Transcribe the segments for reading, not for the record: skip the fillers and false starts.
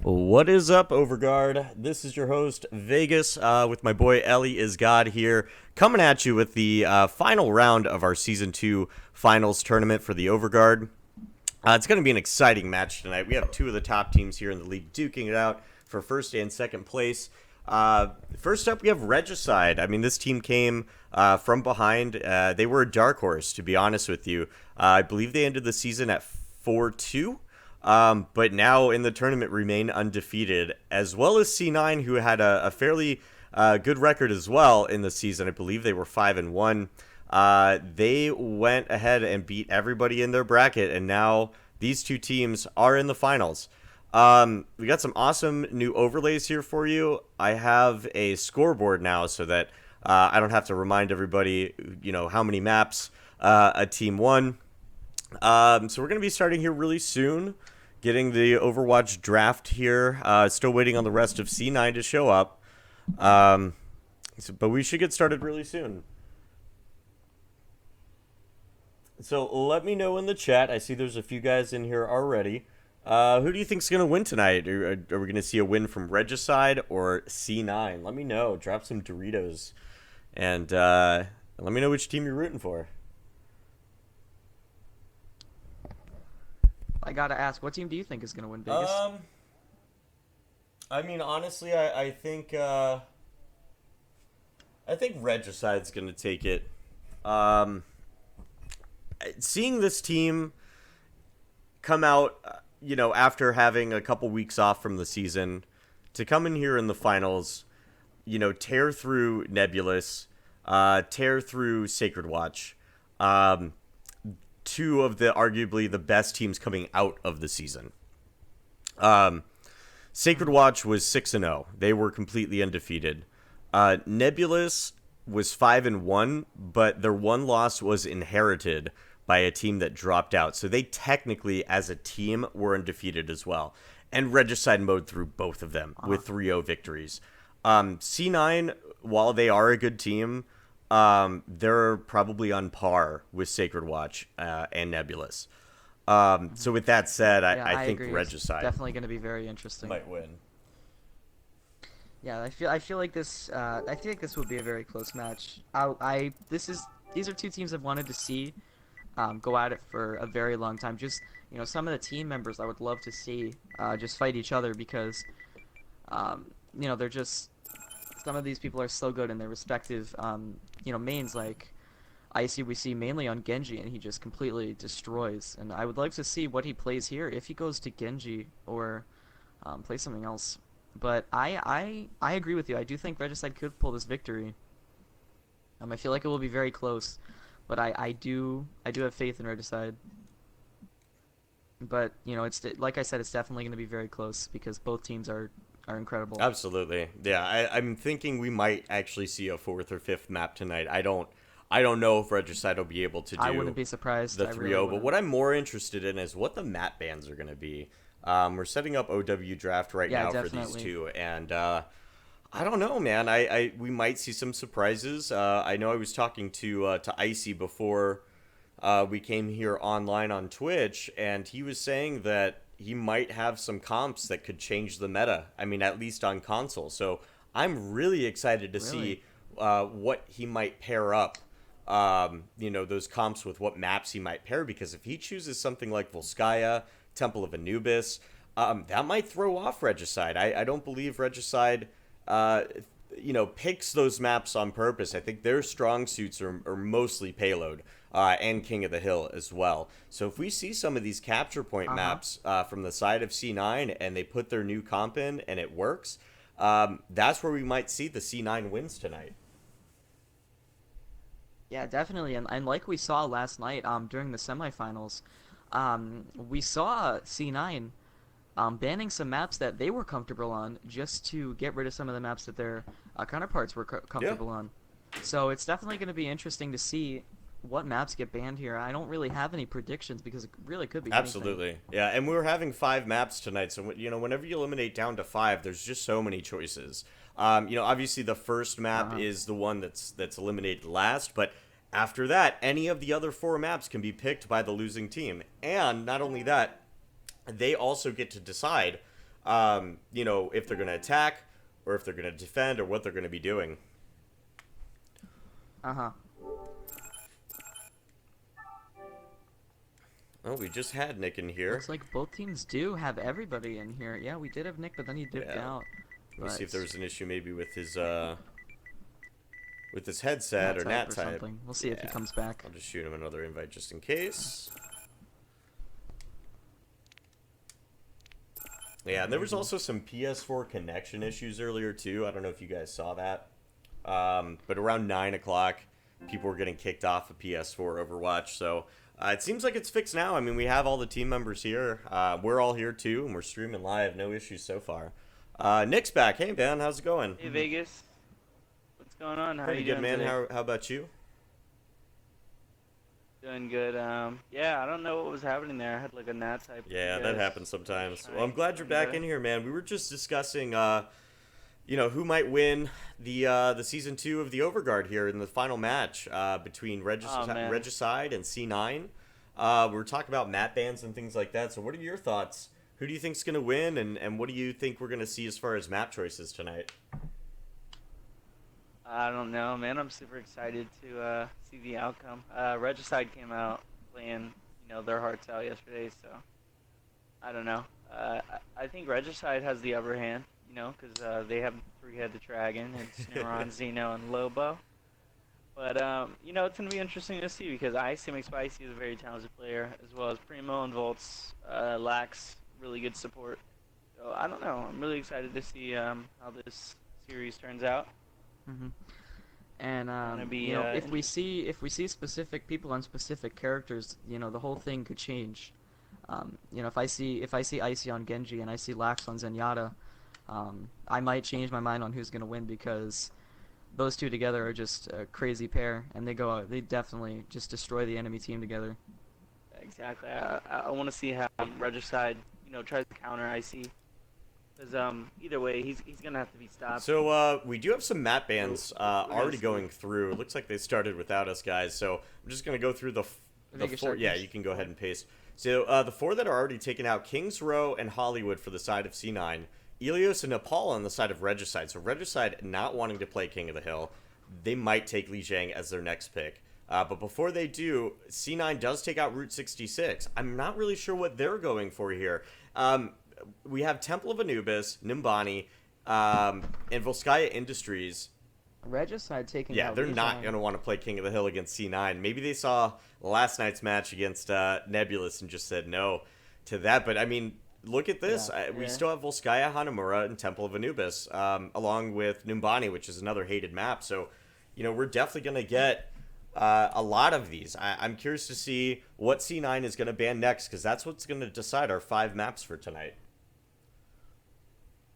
What is up, Overguard? This is your host, Vegas, with my boy Ellie is God here, coming at you with the final round of our Season 2 Finals tournament for the Overguard. It's going to be an exciting match tonight. We have two of the top teams here in the league duking it out for first and second place. First up, we have Regicide. I mean, this team came from behind. They were a dark horse, to be honest with you. I believe they ended the season at 4-2. But now in the tournament remain undefeated, as well as C9, who had a fairly good record as well in the season. I believe they were 5-1. They went ahead and beat everybody in their bracket, and now these two teams are in the finals. We got some awesome new overlays here for you. I have a scoreboard now so that I don't have to remind everybody, how many maps a team won. So we're going to be starting here really soon, getting the Overwatch draft here. Still waiting on the rest of C9 to show up. But we should get started really soon. So let me know in the chat. I see there's a few guys in here already. Who do you think's going to win tonight? Are we going to see a win from Regicide or C9? Let me know. Drop some Doritos. And let me know which team you're rooting for. I gotta ask, what team do you think is gonna win Vegas? I mean, honestly, I think Regicide's gonna take it. Seeing this team come out, after having a couple weeks off from the season, to come in here in the finals, tear through Nebulous, tear through Sacred Watch. Two of the arguably the best teams coming out of the season. Sacred Watch was 6-0. They were completely undefeated. Nebulous was 5-1, but their one loss was inherited by a team that dropped out. So they technically, as a team, were undefeated as well. And Regicide mowed through both of them with 3-0 victories. C9, while they are a good team, they're probably on par with Sacred Watch and Nebulous. So with that said, I think agree. Regicide it's definitely going to be very interesting. might win. Yeah, I feel like this will be a very close match. These are two teams I've wanted to see go at it for a very long time. Just some of the team members I would love to see just fight each other because they're just. Some of these people are so good in their respective, mains. Like Icy, we see mainly on Genji, and he just completely destroys. And I would like to see what he plays here if he goes to Genji or play something else. But I agree with you. I do think Regicide could pull this victory. I feel like it will be very close, but I do have faith in Regicide. But it's like I said, it's definitely going to be very close because both teams are incredible. Absolutely. Yeah, I'm thinking we might actually see a fourth or fifth map tonight. I don't know if Regicide will be able to do I wouldn't be surprised. the 3-0, really but what I'm more interested in is what the map bans are going to be. We're setting up OW draft right now definitely. for these two, and I don't know, man. We might see some surprises. I know I was talking to Icy before we came here online on Twitch, and he was saying that he might have some comps that could change the meta. I mean, at least on console. So I'm really excited to see what he might pair up. Those comps with what maps he might pair. Because if he chooses something like Volskaya, Temple of Anubis, that might throw off Regicide. I don't believe Regicide, picks those maps on purpose. I think their strong suits are mostly payload. And King of the Hill as well. So if we see some of these capture point maps from the side of C9 and they put their new comp in and it works, that's where we might see the C9 wins tonight. Yeah, definitely. And like we saw last night during the semifinals, we saw C9 banning some maps that they were comfortable on just to get rid of some of the maps that their counterparts were comfortable on. So it's definitely going to be interesting to see what maps get banned here. I don't really have any predictions because it really could be absolutely anything. Yeah, and we were having 5 maps tonight, so whenever you eliminate down to 5, there's just so many choices. Obviously the first map is the one that's eliminated last, but after that, any of the other 4 maps can be picked by the losing team. And not only that, they also get to decide you know, if they're going to attack or if they're going to defend or what they're going to be doing. Uh-huh. Oh, we just had Nick in here. Looks like both teams do have everybody in here. Yeah, we did have Nick, but then he dipped out. Let me see if there was an issue maybe with his headset or nat type. Something. We'll see if he comes back. I'll just shoot him another invite just in case. Yeah, and there was also some PS4 connection issues earlier too. I don't know if you guys saw that. But around 9 o'clock, people were getting kicked off of PS4 Overwatch. So it seems like it's fixed now. I mean, we have all the team members here. We're all here too, and we're streaming live. No issues so far. Nick's back. Hey, man, how's it going? Hey, Vegas. What's going on? How Pretty are you good, doing man. today? How about you? Doing good. Yeah, I don't know what was happening there. I had like a gnat type. Yeah, that happens sometimes. Well, I'm glad you're And, back in here, man. We were just discussing, you know, who might win the season 2 of the Overguard here in the final match between Regicide and C9. We were talking about map bans and things like that. So, what are your thoughts? Who do you think's gonna win, and what do you think we're gonna see as far as map choices tonight? I don't know, man. I'm super excited to see the outcome. Regicide came out playing, you know, their hearts out yesterday, so I don't know. I think Regicide has the upper hand, you know, because they have three-headed dragon and Sneron, Xeno, and Lobo. But you know, it's gonna be interesting to see because Icy McSpicy is a very talented player, as well as Primo and Volts lacks really good support. So I don't know. I'm really excited to see how this series turns out. Mm-hmm. And be, you know, if we see specific people on specific characters, you know, the whole thing could change. You know, if I see Icy on Genji and I see Lax on Zenyatta, I might change my mind on who's gonna win because those two together are just a crazy pair, and they definitely just destroy the enemy team together. Exactly. I want to see how Regicide, you know, tries to counter Icy. Because either way, he's gonna have to be stopped. So we do have some map bans already going through. It looks like they started without us, guys. So I'm just gonna go through the 4. Yeah, you can go ahead and paste. So the 4 that are already taken out: Kings Row and Hollywood for the side of C9, Ilios and Nepal on the side of Regicide. So Regicide not wanting to play King of the Hill, they might take Li Jiang as their next pick. But before they do, C9 does take out Route 66. I'm not really sure what they're going for here. We have Temple of Anubis, Numbani, and Volskaya Industries. Regicide taking out. Yeah, they're not going to want to play King of the Hill against C9. Maybe they saw last night's match against Nebulous and just said no to that. But, I mean, look at this. We still have Volskaya, Hanamura, and Temple of Anubis, along with Numbani, which is another hated map. So, you know, we're definitely going to get a lot of these. I'm curious to see what C9 is going to ban next, because that's what's going to decide our 5 maps for tonight.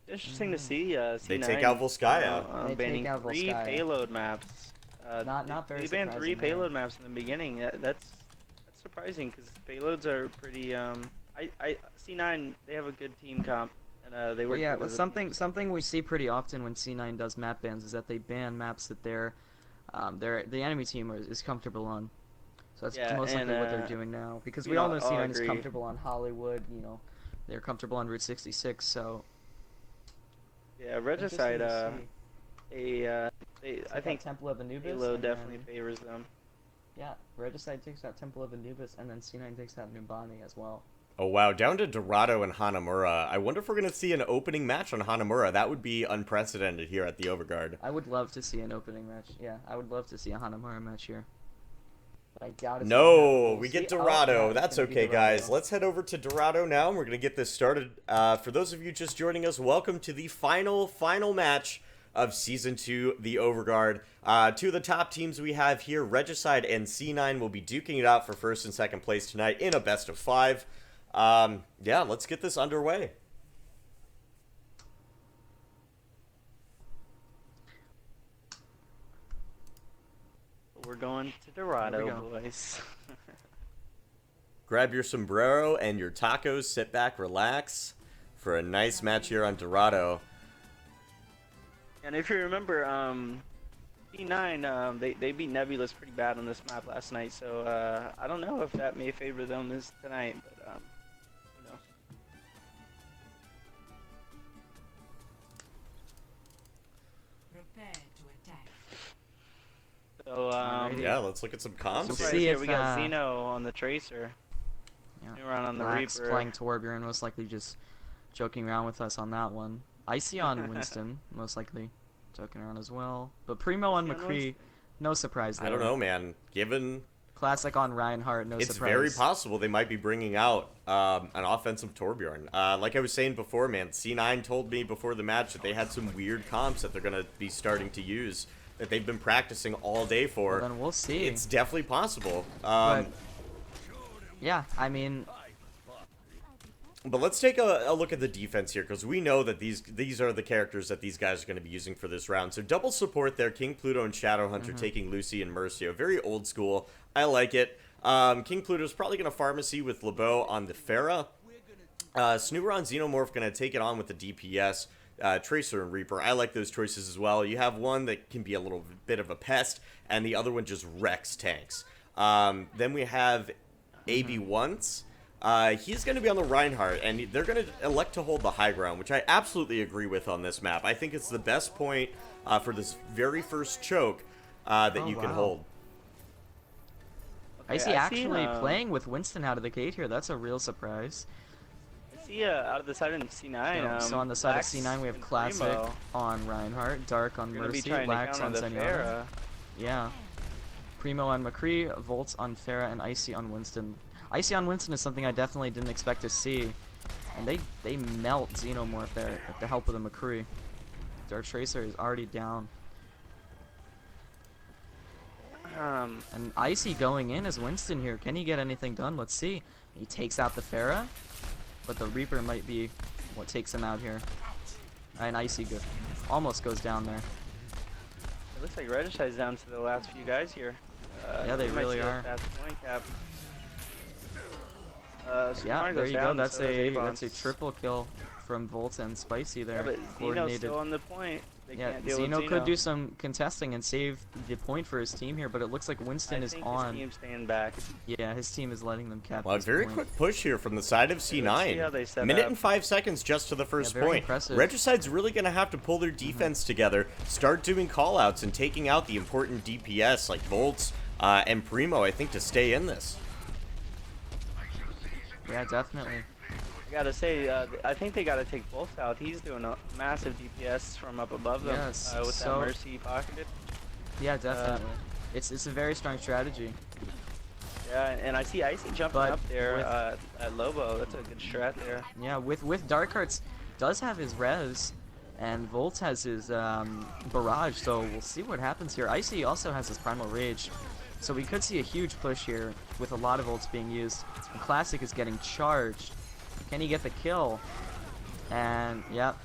Interesting to see. C9, they take out Volskaya. They banning take out 3 Volskaya. Payload maps. Not very. They banned 3 surprising, payload maps in the beginning. That's surprising because payloads are pretty. C9 they have a good team comp, and they work. Well, yeah, together. something we see pretty often when C9 does map bans is that they ban maps that the enemy team is comfortable on. So that's most likely what they're doing now, because we all know C9 is comfortable on Hollywood. You know, they're comfortable on Route 66. So yeah, Regicide. I think Temple of Anubis. Halo definitely favors them. Yeah, Regicide takes out Temple of Anubis, and then C9 takes out Numbani as well. Oh, wow. Down to Dorado and Hanamura. I wonder if we're going to see an opening match on Hanamura. That would be unprecedented here at the Overguard. I would love to see an opening match. Yeah, I would love to see a Hanamura match here. But I doubt it's No, we get Dorado. yeah, That's okay, guys. Let's head over to Dorado now, and we're going to get this started. For those of you just joining us, welcome to the final match of Season 2, the Overguard. 2 of the top teams we have here, Regicide and C9, will be duking it out for first and second place tonight in a best of 5. Yeah, let's get this underway. We're going to Dorado, boys. Grab your sombrero and your tacos, sit back, relax for a nice match here on Dorado. And if you remember, B9, they beat Nebulous pretty bad on this map last night, so I don't know if that may favor them tonight, but you know. So Alrighty. Yeah, let's look at some comps We'll here. see here if, we got Xeno on the Tracer. Yeah. Numeron on the Lax Reaper. playing Torbjorn, most likely just joking around with us on that one. Icy on Winston, most likely joking around as well. But Primo on Icy on McCree, Winston. no surprise there. I don't know, man. Given Classic on Reinhardt, no it's surprise. very possible they might be bringing out an offensive Torbjorn. Like I was saying before, man, C9 told me before the match that they had some weird comps that they're going to be starting to use that they've been practicing all day for. Well, then we'll see. It's definitely possible. But, yeah, I mean, But let's take a look at the defense here, because we know that these are the characters that these guys are going to be using for this round. So double support there, King Pluto and Shadowhunter taking Lucy and Mercio. Very old school. I like it. King Pluto's probably going to pharmacy with LeBeau on the Pharah. Snooper on Xenomorph going to take it on with the DPS. Tracer and Reaper. I like those choices as well. You have one that can be a little bit of a pest, and the other one just wrecks tanks. Then we have AB Once. He's going to be on the Reinhardt, and they're going to elect to hold the high ground, which I absolutely agree with on this map. I think it's the best point for this very first choke that you can hold. I see actually playing with Winston out of the gate here. That's a real surprise. I see out of the side of C9. So on the side Lax of C9 we have and Classic Primo. on Reinhardt, Dark on Gonna be Mercy, trying to Lax on counter the Zenyatta. Pharah. Yeah. Primo on McCree, Volts on Pharah, and Icy on Winston. Icy on Winston is something I definitely didn't expect to see. And they melt Xenomorph there with the help of the McCree. Dark Tracer is already down. And Icy going in as Winston here. Can he get anything done? Let's see. He takes out the Pharah, but the Reaper might be what takes him out here. And Icy almost goes down there. It looks like Regicide's down to the last few guys here. Yeah, they we might really see a are. fast point cap. Yeah, Skarn there goes you go. down, That's so does a Avon. triple kill from Volt and Spicy there. Yeah, but Xeno's Coordinated. still on the point. They Yeah, can't deal Xeno with could do some contesting and save the point for his team here, but it looks like Winston is His on. team's staying back. Yeah, his team is letting them cap Well, a this very point. quick push here from the side of Let's see how C9. they set Minute up. and 5 seconds just to the first very point. impressive. Regicide's really going to have to pull their defense together, start doing callouts, and taking out the important DPS like Volts and Primo, I think, to stay in this. Yeah, definitely. I gotta say, I think they gotta take Wolf out. He's doing a massive DPS from up above them Yes, with so- that Mercy pocketed. Yeah, definitely. It's a very strong strategy. Yeah, and I see Icy jumping But up there with- at Lobo. That's a good strat there. Yeah, with Darkhearts does have his res, and Volt has his barrage. So we'll see what happens here. Icy also has his primal rage, so we could see a huge push here with a lot of ults being used. And Classic is getting charged. Can he get the kill? And yep,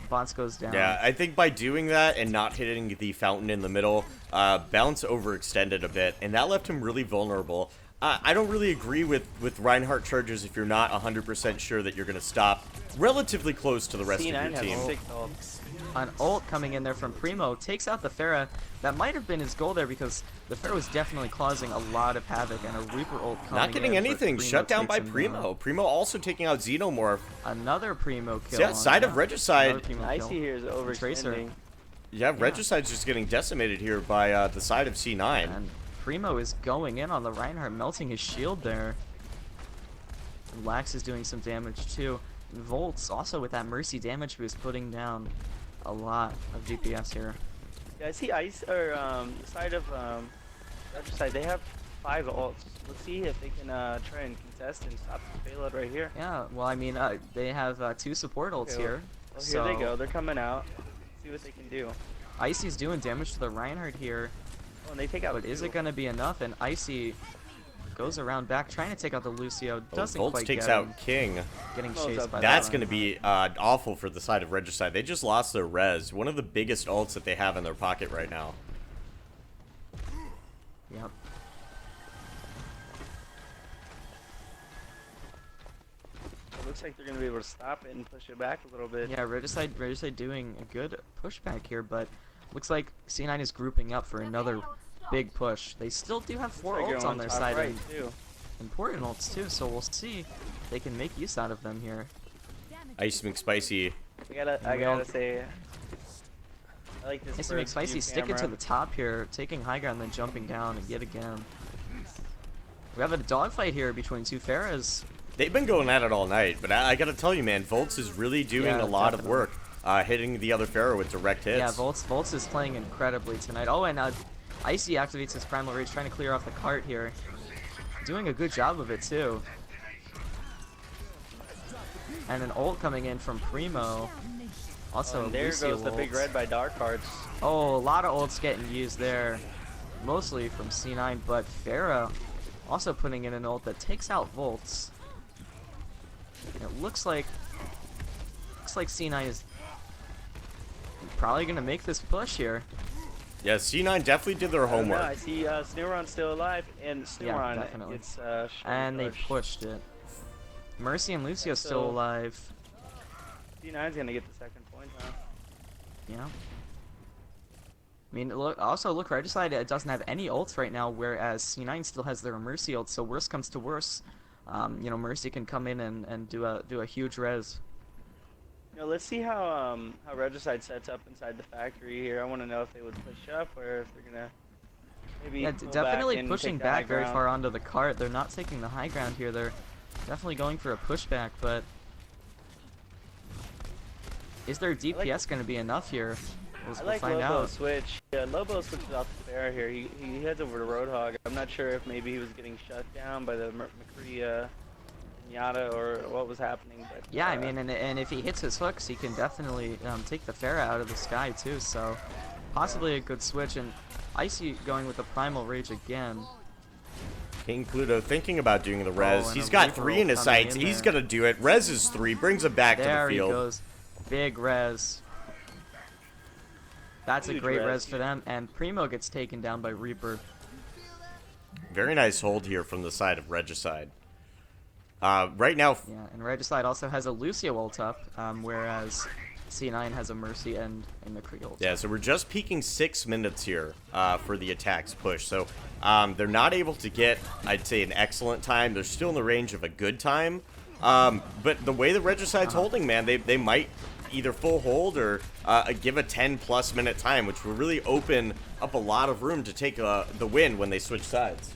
Bounce goes down. Yeah, I think by doing that and not hitting the fountain in the middle, Bounce overextended a bit, and that left him really vulnerable. I don't really agree with Reinhardt charges if you're not 100% sure that you're going to stop relatively close to the rest of C9 your has team. 6 ults. An ult coming in there from Primo takes out the Pharah. That might have been his goal there because the Pharah was definitely causing a lot of havoc, and a Reaper ult coming Not getting in, but anything. Primo Shut down takes by him Primo. down. Primo also taking out Xenomorph. Another Primo kill. Yeah, on side of that. Regicide. Another Primo Icy kill. here is Tracer. overextending. Yeah, Regicide's just getting decimated here by the side of C9. And Primo is going in on the Reinhardt, melting his shield there. And Lax is doing some damage too. And Volts also with that Mercy damage boost putting down a lot of DPS here. Yeah, I see Ice or the side of Regicide. They have 5 ults. Let's see if they can try and contest and stop the payload right here. Yeah, well I mean they have 2 support ults Okay, here. Well, so here they go. They're coming out. See what they can do. Icy's doing damage to the Reinhardt here, Oh, and they take out. but is it 2. gonna be enough? And Icy goes around back trying to take out the Lucio. Doesn't Volts quite takes get him. out King. Getting Close chased up. by That's the going to be awful for the side of Regicide. They just lost their res. One of the biggest ults that they have in their pocket right now. Yep. It looks like they're gonna be able to stop it and push it back a little bit. Yeah, Regicide doing a good pushback here, but looks like C9 is grouping up for another big push. They still do have 4 Looks like ults you're on their top side, right, and too. important ults too, so we'll see if they can make use out of them here. Ice McSpicy. I gotta say, I like this. Icy first makes Spicy view stick it to camera. the top here, taking high ground, then jumping down and yet again. We have a dogfight here between two Pharahs. They've been going at it all night, but I gotta tell you, man, Volts is really doing Yeah, a lot of definitely. work, hitting the other Pharaoh with direct hits. Yeah, Volts is playing incredibly tonight. Oh, and Icy activates his Primal Rage, trying to clear off the cart here. Doing a good job of it, too. And an ult coming in from Primo. Also, And there Lucio goes the big ult. red by Dark Hearts. Oh, a lot of ults getting used there. Mostly from C9, but Pharah also putting in an ult that takes out Volts. And it looks like C9 is probably gonna make this push here. Yeah, C9 definitely did their I don't know, homework. I see Snooron still alive, and Snooron definitely. gets And they pushed. pushed it. Mercy and Lucio So- still alive. C9's gonna get the second point, huh? Yeah. I mean, look, Regicide doesn't have any ults right now, whereas C9 still has their Mercy ult. So worst comes to worst, you know, Mercy can come in and do a huge res. You know, let's see how Regicide sets up inside the factory here. I want to know if they would push up or if they're gonna maybe Yeah, pull definitely back and pushing take the high back very ground. far onto the cart. They're not taking the high ground here. They're definitely going for a pushback, but is their DPS going to be enough here? I We'll like find Lobo out. switch. Yeah, Lobo switches off the fair here. He heads over to Roadhog. I'm not sure if maybe he was getting shut down by the McCree Pinata or what was happening. But Yeah, I mean, and if he hits his hooks, he can definitely take the Pharah out of the sky too. So possibly a good switch. And Icy going with the Primal Rage again. King Pluto thinking about doing the res. and He's a got Reaper 3 in his coming sights. in He's there. gonna do it. Res is 3, brings him back to There the he field. goes. Big res. That's a Huge great res. res for them. And Primo gets taken down by Reaper. Very nice hold here from the side of Regicide. Right now, Yeah, and Regicide also has a Lucio ult up, whereas C9 has a Mercy and a McCree ult. yeah, so we're just peaking 6 minutes here for the attacks push. So they're not able to get, I'd say, an excellent time. They're still in the range of a good time. But the way the Regicide's holding, man, they might either full hold or give a 10+ minute time, which will really open up a lot of room to take the win when they switch sides.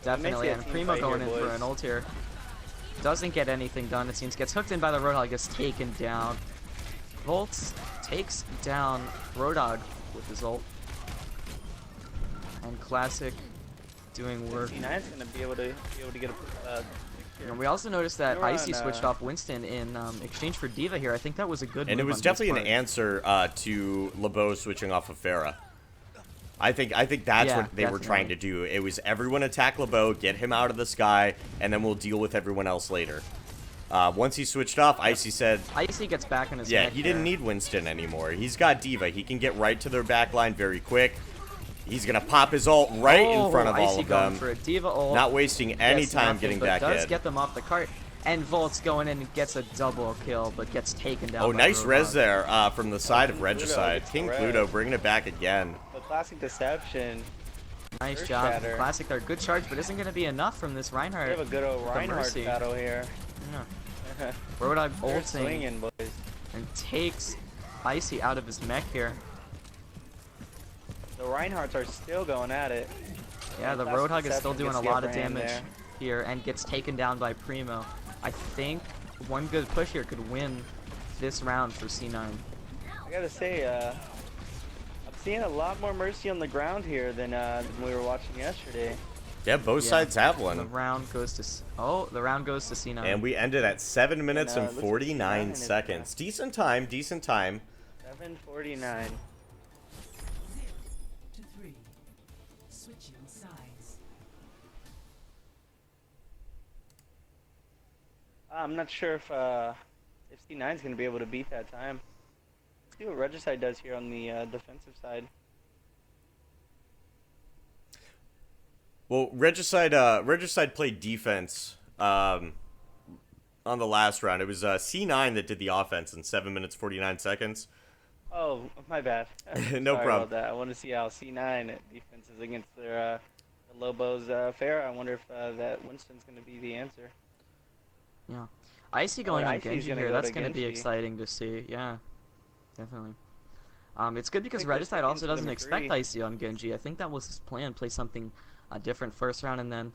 Definitely, a and team Primo fight going here, in for boys. an ult here. Doesn't get anything done, it seems. Gets hooked in by the Roadhog, gets taken down. Volts takes down Roadhog with his ult. And Classic doing work. C9's gonna be able to get a And we also noticed that You're on, Icy switched off Winston in exchange for Diva here. I think that was a good And it move was on his definitely an part. answer to LeBeau switching off of Farah. I think that's Yeah, what they were trying to definitely. do. It was everyone attack LeBeau, get him out of the sky, and then we'll deal with everyone else later. Once he switched off, Icy said, Icy gets back in his yeah, neck he didn't there. need Winston anymore. He's got Diva. He can get right to their backline very quick. He's going to pop his ult right in front of all Icy of going them. for a Diva ult. Not wasting any Gets time nothing, getting but back does in. get them off the cart. And Volt's going in and gets a double kill, but gets taken down. Oh, by nice Roadhog. res there from the side of Pluto Regicide. gets the King res. Pluto bringing it back again. The classic deception. Nice Earth job. Shatter. Classic there. Good charge, but isn't going to be enough from this We Reinhardt. have a good old with the Reinhardt Mercy. battle here. Yeah. Roadhog They're ulting swinging, boys. and takes Icy out of his mech here. The Reinhardts are still going at it. Yeah, the Classic Roadhog is still Deception doing a gets the lot of upper hand damage there. here and gets taken down by Primo. I think one good push here could win this round for C9. I gotta say, I'm seeing a lot more Mercy on the ground here than we were watching yesterday. Yeah, both Yeah. sides have The one. round goes to the round goes to C9. And we ended at 7 minutes and looks like 49 C9 is, seconds. Decent time, decent time. 7:49. To 3. Switching sides. I'm not sure if C9's gonna be able to beat that time. Let's see what Regicide does here on the defensive side. Well, Regicide played defense on the last round. It was C9 that did the offense in 7 minutes 49 seconds. Oh, my bad. No Sorry problem. about that. I want to see how C9 defenses against their the Lobos fair. I wonder if that Winston's gonna be the answer. Yeah. Icy going on Icy's Genji gonna here. go That's to going to be Genji. exciting to see. Yeah. Definitely. It's good because I think they're Regicide also sticking to doesn't the expect McCree. Icy on Genji. I think that was his plan, play something different first round and then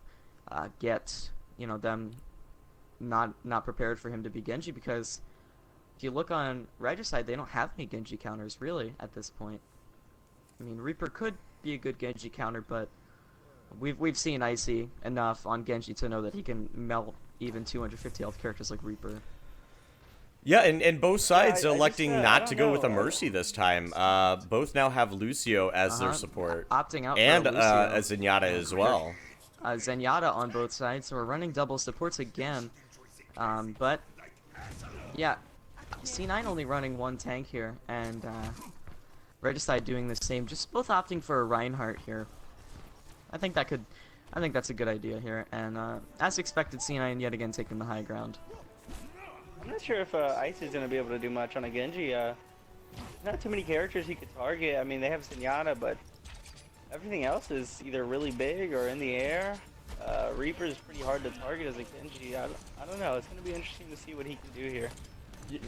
get, you know, them not prepared for him to be Genji, because if you look on Regicide, they don't have any Genji counters really at this point. I mean, Reaper could be a good Genji counter, but we've seen Icy enough on Genji to know that he can melt even 250 health characters like Reaper. Yeah, and both sides I electing just, I not don't to go with a know. Mercy this time. Both now have Lucio as their support, Opting out and for a Lucio. Zenyatta as well. Zenyatta on both sides, so we're running double supports again. But yeah, C9 only running one tank here, and Regicide doing the same, just both opting for a Reinhardt here. I think that's a good idea here, and as expected, C9 yet again taking the high ground. I'm not sure if Ice is going to be able to do much on a Genji. Not too many characters he could target. I mean, they have Zenyatta, but everything else is either really big or in the air. Reaper is pretty hard to target as a Genji. I don't know. It's going to be interesting to see what he can do here. Yeah,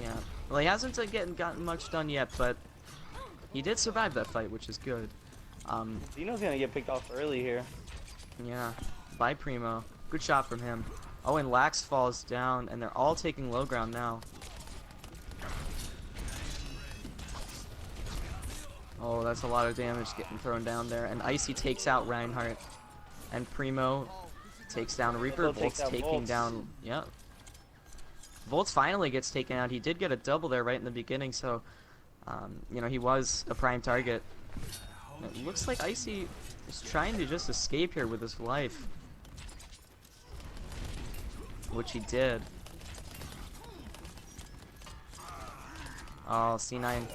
well, he hasn't gotten much done yet, but he did survive that fight, which is good. Zeno's going to get picked off early here. Yeah, by Primo. Good shot from him. Oh, and Lax falls down, and they're all taking low ground now. Oh, that's a lot of damage getting thrown down there. And Icy takes out Reinhardt. And Primo takes down Reaper. Also takes Volt's out taking Volts. down... Yeah. Volt's finally gets taken out. He did get a double there right in the beginning, so... you know, he was a prime target. And it looks like Icy is trying to just escape here with his life. Which he did. Oh, C9.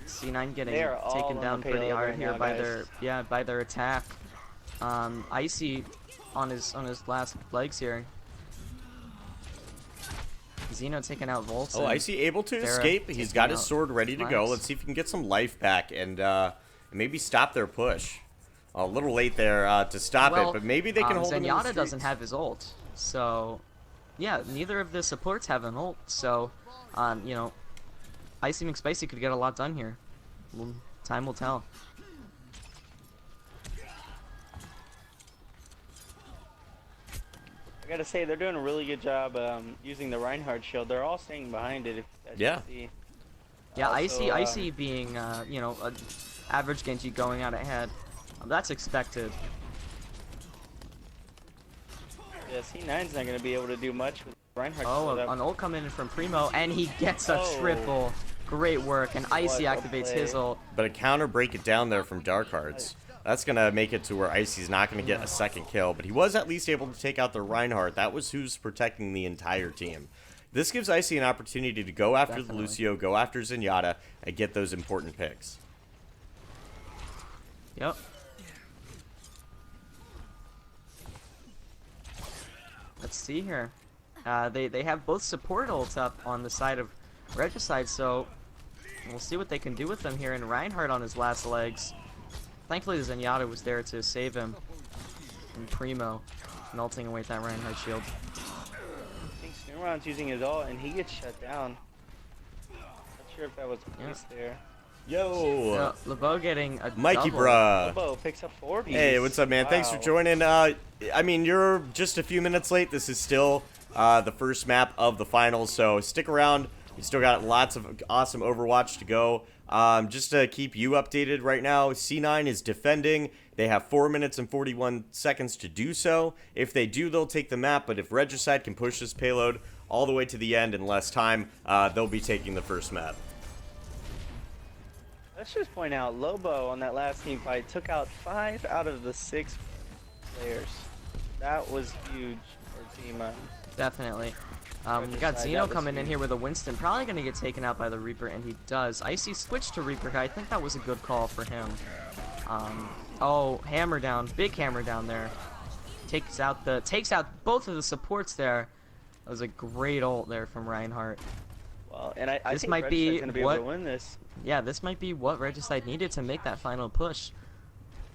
C9 getting They are all taken on down the pretty payload hard right here now, by guys. their attack. Icy on his last legs here. Zeno taking out Volts. Oh, and Icy able to Pharah escape. He's taking got his out sword ready to go. Lax. Let's see if he can get some life back and maybe stop their push. A little late there to stop it, but maybe they can hold him in the Zenyatta streets. doesn't have his ult, so yeah, neither of the supports have an ult, so you know, Icy McSpicy could get a lot done here. Well, time will tell. I gotta say, they're doing a really good job using the Reinhardt shield. They're all staying behind it, if you guys Yeah. can see. Yeah, Also, Icy being you know, an average Genji going out ahead, that's expected. Yeah, C9's not gonna be able to do much with Reinhardt Oh, shield up. an ult coming in from Primo, and he gets a Oh. triple. Great work, and Icy What a activates play. his ult. But a counter break it down there from Dark Hearts. That's going to make it to where Icy's not going to get a second kill. But he was at least able to take out the Reinhardt. That was who's protecting the entire team. This gives Icy an opportunity to go after Definitely. the Lucio, go after Zenyatta, and get those important picks. Yep. Let's see here. They have both support ults up on the side of Regicide, so we'll see what they can do with them here. And Reinhardt on his last legs. Thankfully, the Zenyatta was there to save him. And Primo melting away that Reinhardt shield. I think Snooron's using his ult, and he gets shut down. Not sure if that was placed there. Yo! LeBeau getting a Mikey double. bruh. Lobo picks up 40. Hey, what's up, man? Thanks for Wow. joining. I mean, you're just a few minutes late. This is still the first map of the finals, so stick around. We still got lots of awesome Overwatch to go. Just to keep you updated right now, C9 is defending. They have 4 minutes and 41 seconds to do so. If they do, they'll take the map, but if Regicide can push this payload all the way to the end in less time, they'll be taking the first map. Let's just point out, Lobo on that last team fight took out 5 out of the 6 players. That was huge for Team Definitely. We got Regicide, Zeno that was coming in huge. here with a Winston, probably going to get taken out by the Reaper, and he does. Icy switched to Reaper. I think that was a good call for him. Oh, hammer down, big hammer down there. Takes out both of the supports there. That was a great ult there from Reinhardt. Well, and I This think might be Regicide's gonna be what- able to win this. Yeah, this might be what Regicide needed to make that final push.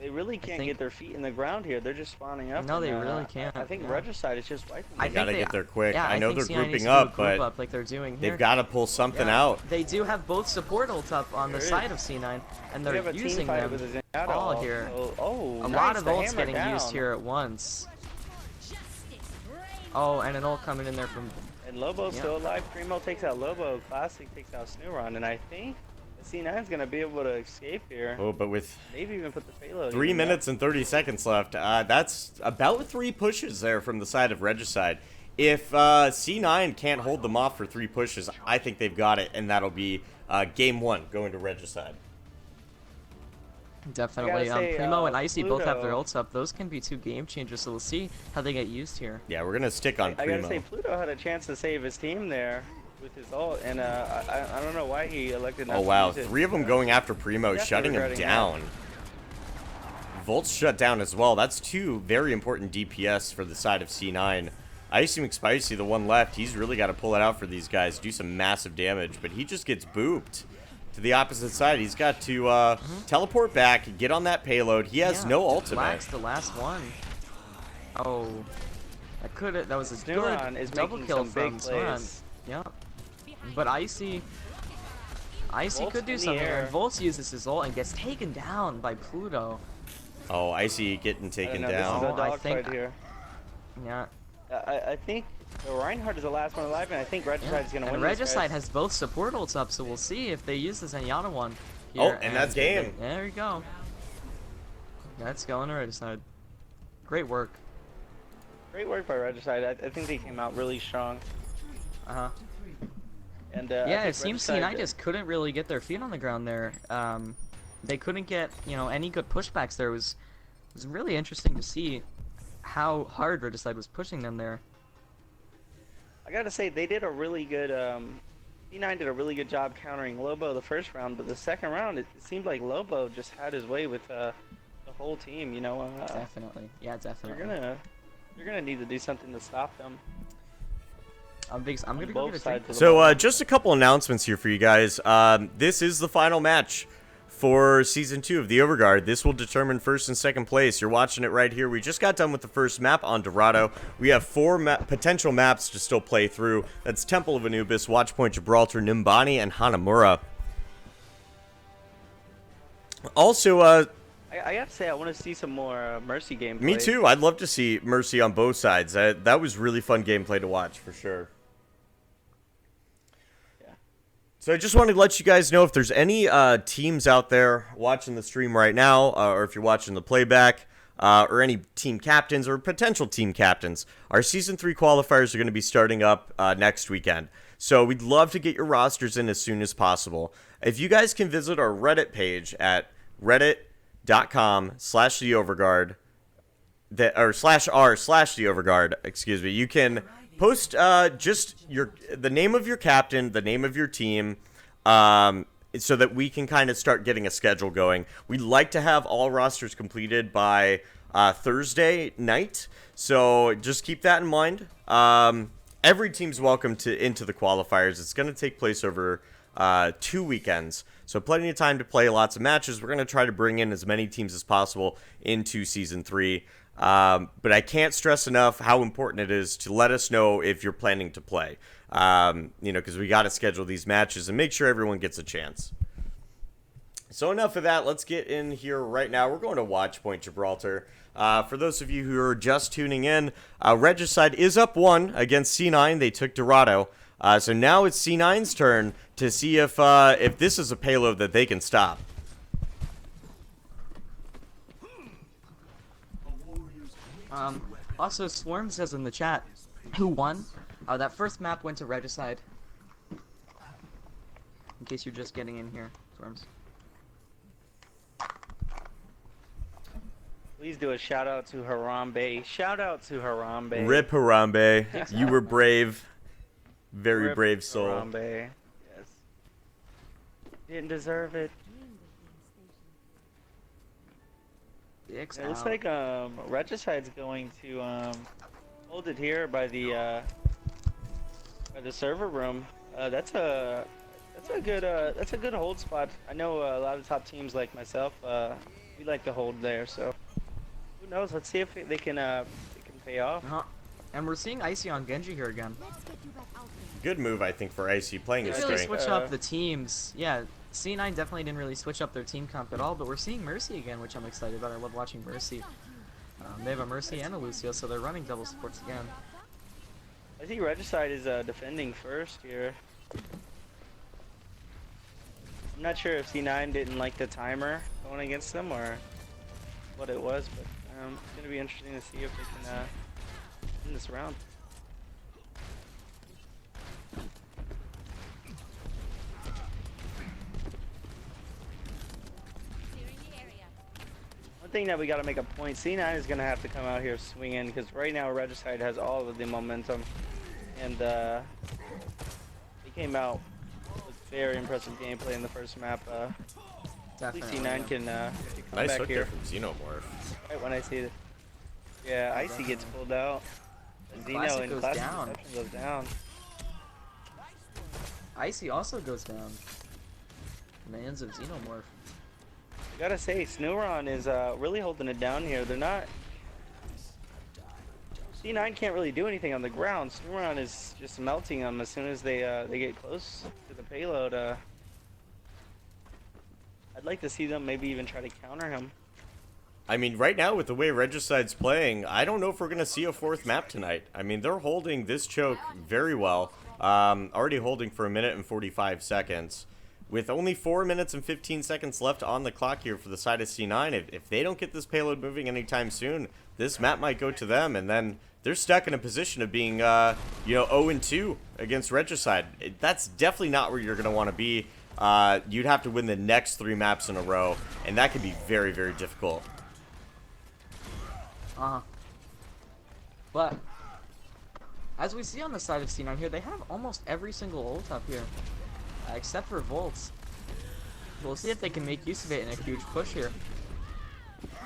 They really can't think- get their feet in the ground here. They're just spawning up. No, and, they really can't, I think yeah. Regicide is just wiping I them. think Gotta they- get there quick. Yeah, I know think they're C9 needs grouping to do a up, group but up like they're doing here. they've got to pull something Yeah, out. They do have both support ult up on the There side is. of C9, and They they're have a team using fight them with a Zenyatta all ult, here. so- oh, A nice, lot of the ults hammer getting down. used here at once. Oh, and an ult coming in there from... And Lobo's Yeah. still alive. Primo takes out Lobo. Classic takes out Snooron. And I think the C9's going to be able to escape here. Oh, but with Maybe even put the payload. 3 even minutes and 30 seconds left, that's about 3 pushes there from the side of Regicide. If C9 can't hold them off for 3 pushes, I think they've got it, and that'll be game 1 going to Regicide. Definitely. say, Primo and Icy both have their Pluto- ults up. Those can be 2 game changers, so we'll see how they get used here. Yeah, we're going to stick on I gotta say, Primo. Pluto had a chance to save his team there with his ult, and I don't know why he elected not Oh, to wow. use it. 3 of them going after Primo, Definitely shutting him regretting that. down. Volt's shut down as well. That's 2 very important DPS for the side of C9. Icy McSpicy, the one left, he's really got to pull it out for these guys, do some massive damage, but he just gets booped to the opposite side. He's got to teleport back, get on that payload. He has Yeah, no ultimate. Lax the last one. Oh, that was a Snooron good is double making kill some big from Snooron. plays. Yeah, but Icy Volt's could do in the something. air. And Volts uses his ult and gets taken down by Pluto. Oh, Icy getting I taken don't know, down. This is a I dogfight think- here. Yeah, I think Reinhardt is the last one alive, and I think Regicide is going to win and this, Regicide guys. has both support ults up, so we'll see if they use the Zenyatta one. Oh, Here, and that's game. There you go. That's going to Regicide. Great work. Great work by Regicide. I think they came out really strong. Uh-huh. And Yeah, I it think seems Regicide- C9 just couldn't really get their feet on the ground there. They couldn't get, any good pushbacks there. It was really interesting to see how hard Regicide was pushing them there. I gotta say, they did a really good. C9 did a really good job countering Lobo the first round, but the second round, it seemed like Lobo just had his way with the whole team. Definitely. Yeah, You're definitely. gonna need to do something to stop them. I'm gonna go both get a sides drink. of the So, ball. just a couple announcements here for you guys. This is the final match for Season 2 of the Overguard. This will determine first and second place. You're watching it right here. We just got done with the first map on Dorado. We have 4 potential maps to still play through. That's Temple of Anubis, Watchpoint Gibraltar, Numbani, and Hanamura. Also, I gotta say, I want to see some more Mercy gameplay. me too. I'd love to see Mercy on both sides. That was really fun gameplay to watch, for sure. So I just wanted to let you guys know if there's any teams out there watching the stream right now, or if you're watching the playback, or any team captains or potential team captains. Our Season 3 qualifiers are going to be starting up next weekend. So we'd love to get your rosters in as soon as possible. If you guys can visit our Reddit page at reddit.com/theoverguard, or /r/theoverguard, excuse me, you can post just the name of your captain, the name of your team, so that we can kind of start getting a schedule going. We'd like to have all rosters completed by Thursday night, so just keep that in mind. Every team's welcome into the qualifiers. It's going to take place over 2 weekends, so plenty of time to play lots of matches. We're going to try to bring in as many teams as possible into Season 3. But I can't stress enough how important it is to let us know if you're planning to play. Because we got to schedule these matches and make sure everyone gets a chance. So enough of that. Let's get in here right now. We're going to Watchpoint Gibraltar. For those of you who are just tuning in, Regicide is up 1 against C9. They took Dorado. So now it's C9's turn to see if this is a payload that they can stop. Also, Swarm says in the chat, who won? That first map went to Regicide. In case you're just getting in here, Swarms. Please do a shout out to Harambe. Shout out to Harambe. Rip Harambe. You were brave. Very Rip brave soul. Harambe. Yes. Didn't deserve it. Dicks It looks out. like Regicide's going to hold it here by the server room. That's a good hold spot. I know a lot of top teams like myself we like to hold there. So who knows? Let's see if they can pay off. Uh-huh. And we're seeing Icy on Genji here again. Good move, I think, for Icy playing They his really strength. switch up the teams. Yeah, C9 definitely didn't really switch up their team comp at all, but we're seeing Mercy again, which I'm excited about. I love watching Mercy. They have a Mercy and a Lucio, so they're running double supports again. I think Regicide is defending first here. I'm not sure if C9 didn't like the timer going against them or what it was, but it's going to be interesting to see if they can win this round. One thing that we got to make a point, C9 is going to have to come out here swinging because right now Regicide has all of the momentum, and they came out with very impressive gameplay in the first map. Definitely. C9 can come Nice back hook here there from Xenomorph. right when I see it. Yeah, Icy gets pulled out. Classic Xeno goes in classic down. reception goes down. Icy also goes down. Demands of Xenomorph. I gotta say, Snooron is really holding it down here. They're not. C9 can't really do anything on the ground. Snooron is just melting them as soon as they get close to the payload. I'd like to see them maybe even try to counter him. I mean, right now, with the way Regicide's playing, I don't know if we're going to see a fourth map tonight. I mean, they're holding this choke very well. Already holding for 1 minute and 45 seconds. With only 4 minutes and 15 seconds left on the clock here for the side of C9, if they don't get this payload moving anytime soon, this map might go to them, and then they're stuck in a position of being, 0-2 against Regicide. That's definitely not where you're going to want to be. You'd have to win the next 3 maps in a row, and that could be very, very difficult. But as we see on the side of C9 here, they have almost every single ult up here, except for Volts. We'll see if they can make use of it in a huge push here.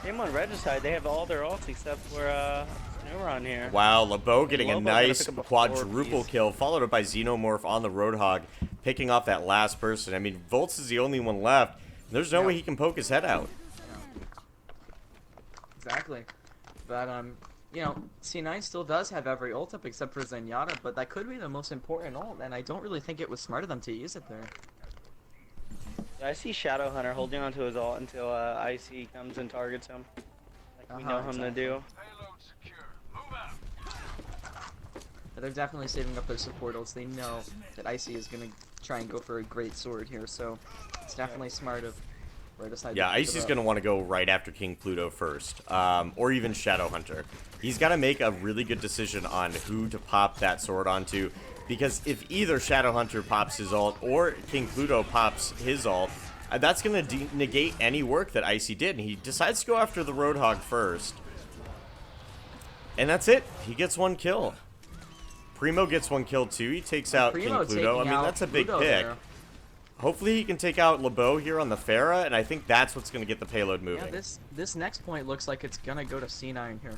Same on Regicide, they have all their ults except for Snooron here. Wow, LeBeau getting a Lobo's gonna nice pick up a quadruple 4-piece. kill, followed up by Xenomorph on the Roadhog, picking off that last person. I mean, Volts is the only one left. There's no way he can poke his head out. Exactly. But, C9 still does have every ult up except for Zenyatta, but that could be the most important ult, and I don't really think it was smart of them to use it there. I see Shadowhunter holding onto his ult until Icy comes and targets him, like we know him to do. But they're definitely saving up their support ults. They know that Icy is going to try and go for a great sword here, so it's definitely smart of where to decide. Yeah, Icy's going to want to go right after King Pluto first, or even Shadowhunter. He's got to make a really good decision on who to pop that sword onto, because if either Shadowhunter pops his ult or King Pluto pops his ult, that's going to negate any work that Icy did, and he decides to go after the Roadhog first. And that's it. He gets 1 kill. Primo gets 1 kill too. He takes out King Pluto. I mean, that's a big Pluto pick. there. Hopefully he can take out LeBeau here on the Pharah, and I think that's what's going to get the payload moving. Yeah, this next point looks like it's going to go to C9 here.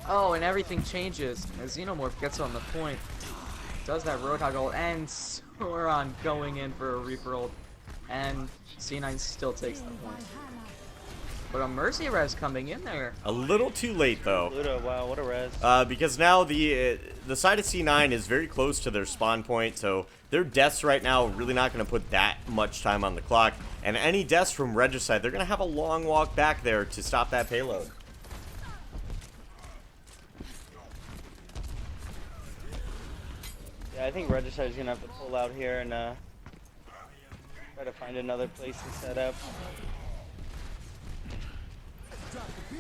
Oh, and everything changes as Xenomorph gets on the point. Does that Roadhog ult, and Sauron going in for a Reaper ult, and C9 still takes the point. But a Mercy Res coming in there. A little too late, though. Pluto, wow, what a res. Because now the side of C9 is very close to their spawn point, so their deaths right now are really not going to put that much time on the clock. And any deaths from Regicide, they're going to have a long walk back there to stop that payload. Yeah, I think Regicide's gonna have to pull out here and try to find another place to set up.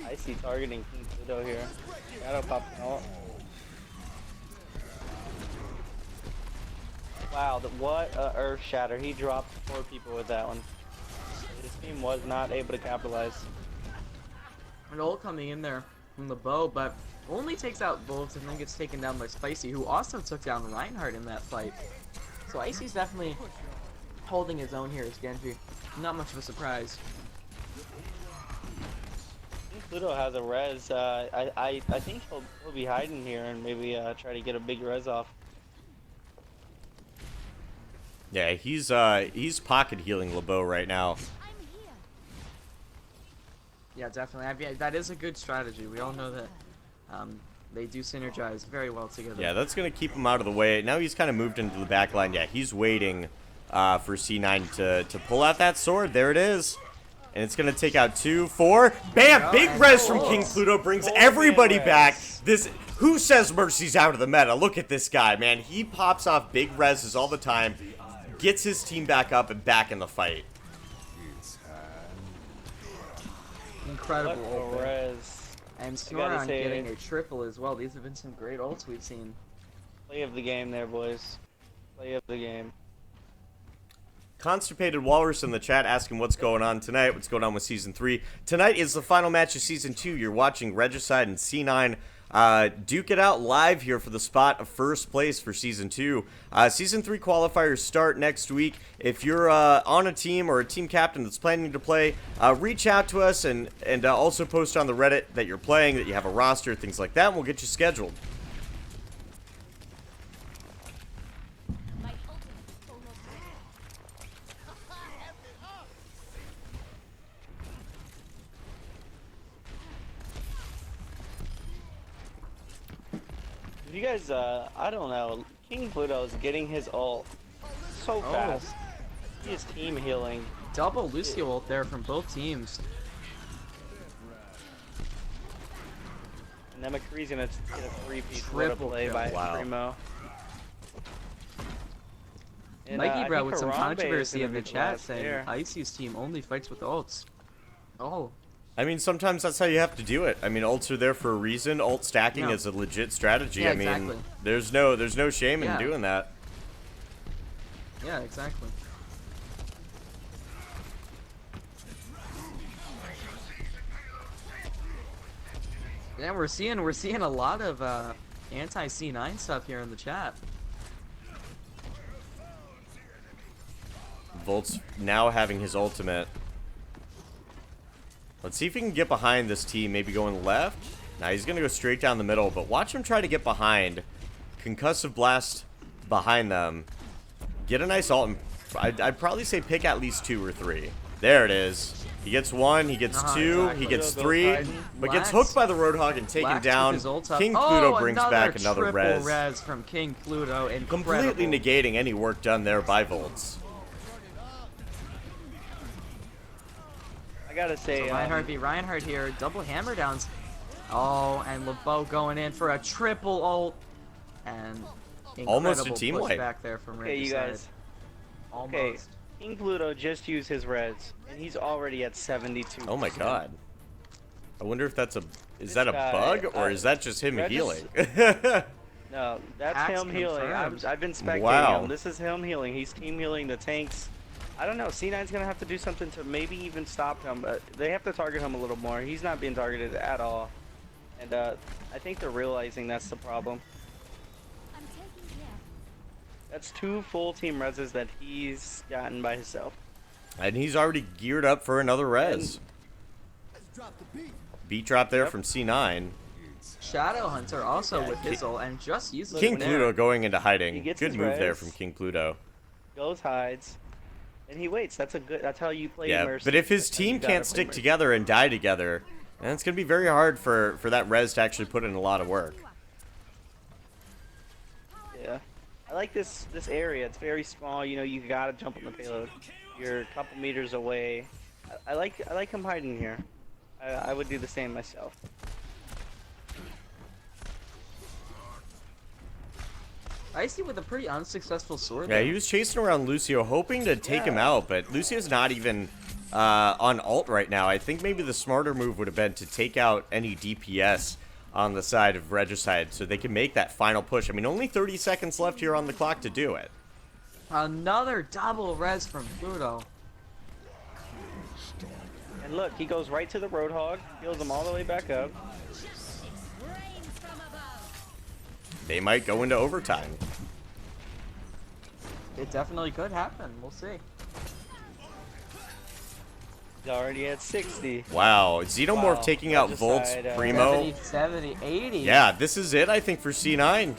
I see targeting King Pluto here. Shadow popping ult. Wow, what Earth Shatter. He dropped 4 people with that one. His team was not able to capitalize. An ult coming in there from the bow, but only takes out Volts and then gets taken down by Spicy, who also took down Reinhardt in that fight. So Icy's definitely holding his own here as Genji. Not much of a surprise. King Pluto has a res. I think he'll be hiding here and maybe try to get a big res off. Yeah, he's pocket healing LeBeau right now. Yeah, definitely. I mean, that is a good strategy. We all know that they do synergize very well together. Yeah, that's going to keep him out of the way. Now he's kind of moved into the back line. Yeah, he's waiting for C9 to pull out that sword. There it is. And it's going to take out 2, 4. Bam! Big res from King Pluto brings everybody back. Who says Mercy's out of the meta? Look at this guy, man. He pops off big reses all the time, gets his team back up and back in the fight. Incredible ult What a there. res. And I gotta Snoron say- getting a triple as well. These have been some great ults we've seen. Play of the game there, boys. Play of the game. Constipated Walrus in the chat asking what's going on tonight, what's going on with Season 3. Tonight is the final match of Season 2. You're watching Regicide and C9 duke it out live here for the spot of first place for Season 2. Season 3 qualifiers start next week. If you're on a team or a team captain that's planning to play, reach out to us and also post on the Reddit that you're playing, that you have a roster, things like that, and we'll get you scheduled. You guys, I don't know. King Pluto is getting his ult so fast. He is team healing. Double Lucio ult there from both teams. And then McCree's gonna get a 3-piece Triple play kill. by Wow. Primo. And, Mikey I Bro think with some Harambe is controversy gonna in the be chat last saying there. Icy's team only fights with ults. Oh, I mean, sometimes that's how you have to do it. I mean, ults are there for a reason. Ult stacking Yeah. is a legit strategy. Yeah, I mean, exactly. there's no shame in Yeah. doing that. yeah, exactly. Yeah, we're seeing a lot of anti C9 stuff here in the chat. Volt's now having his ultimate. Let's see if he can get behind this team, maybe going left. Now he's going to go straight down the middle, but watch him try to get behind. Concussive Blast behind them. Get a nice ult. I'd probably say pick at least 2 or 3. There it is. He gets 1, he gets 2, exactly. he gets Go 3, hiding. but gets Black's- hooked by the Roadhog and taken Black down. took his ult up. King Pluto Oh, brings back another triple res. from King Pluto. Incredible. Completely negating any work done there by Volts. I gotta say, So Reinhardt v Reinhardt here, double hammer downs. Oh, and LeBeau going in for a triple ult. And Almost a incredible team push wipe. back there from okay, you Regicide. guys. Almost. Okay, King Pluto just used his res, and he's already at 72. Oh my god. I wonder if that's This that a guy, bug, or is that just him Regis- healing? No, that's Hacks him healing. confirmed. I've been spectating Wow. him. This is him healing. He's team healing the tanks. I don't know. C9's gonna have to do something to maybe even stop him, but they have to target him a little more. He's not being targeted at all, and I think they're realizing that's the problem. That's 2 full team reses that he's gotten by himself. And he's already geared up for another res. Beat drop there Yep. from C9. Shadow Hunter also with his ult and just uses King it there. Pluto going into He hiding. gets Good his move there res. from King Pluto. Goes hides, and he waits. That's how you play Yeah, Mercy. but if his That's how you team gotta can't play stick Mercy. together and die together, then it's going to be very hard for that res to actually put in a lot of work. Yeah, I like this area. It's very small. You know, you gotta jump on the payload. You're a couple meters away. I like him hiding here. I would do the same myself. Icy with a pretty unsuccessful sword. Yeah, there. he was chasing around Lucio, hoping to take him out, but Lucio's not even on ult right now. I think maybe the smarter move would have been to take out any DPS on the side of Regicide so they can make that final push. I mean, only 30 seconds left here on the clock to do it. Another double res from Pluto. And look, he goes right to the Roadhog, heals him all the way back up. They might go into overtime. It definitely could happen. We'll see. He's already at 60. Wow, Xenomorph Wow, taking out Volt's Regicide, Primo. 70, 70, 80. Yeah, this is it, I think, for C9.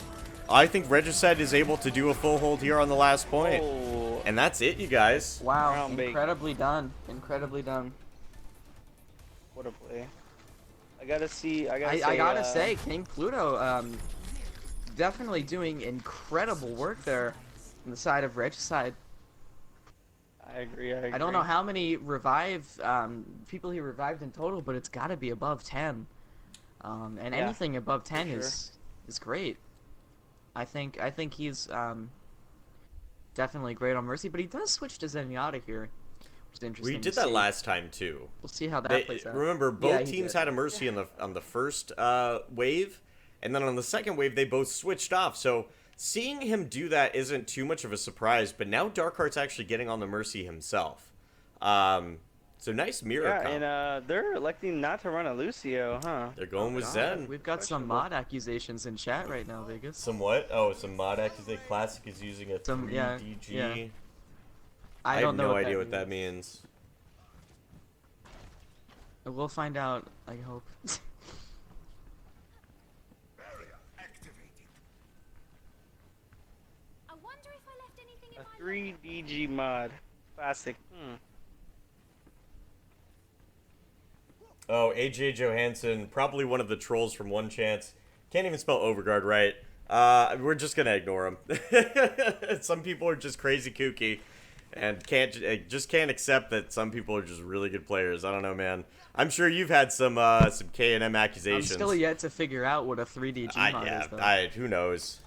I think Regicide is able to do a full hold here on the last point. Oh, And that's it, you guys. Wow, Round bait. incredibly done. Incredibly done. what a play. I gotta say, King Pluto, definitely doing incredible work there on the side of Regicide. I agree. I don't know how many people he revived in total, but it's got to be above 10. And Yeah, anything above 10 sure. is great. I think he's definitely great on Mercy, but he does switch to Zenyatta here, which is interesting. We did to that see. last time too. We'll see how that plays out. Remember, Yeah, both he teams did. had a Mercy on the first wave, and then on the second wave they both switched off. So seeing him do that isn't too much of a surprise. But now Darkheart's actually getting on the Mercy himself. So nice mirror. Yeah, comp. and they're electing not to run a Lucio, huh? They're going with God, Zen. We've got some mod accusations in chat right now, Vegas. Some what? Oh, some mod accusation. Classic is using a 3 yeah, DG. yeah. I don't have know no idea what that means. We'll find out, I hope. I wonder if I left anything in A my 3 DG mod. Classic. Oh, AJ Johansson, probably one of the trolls from One Chance. Can't even spell Overguard right. We're just gonna ignore him. Some people are just crazy kooky, and just can't accept that some people are just really good players. I don't know, man. I'm sure you've had some K&M I'm accusations. still yet to figure out what a 3D Gmod is, though. Who knows?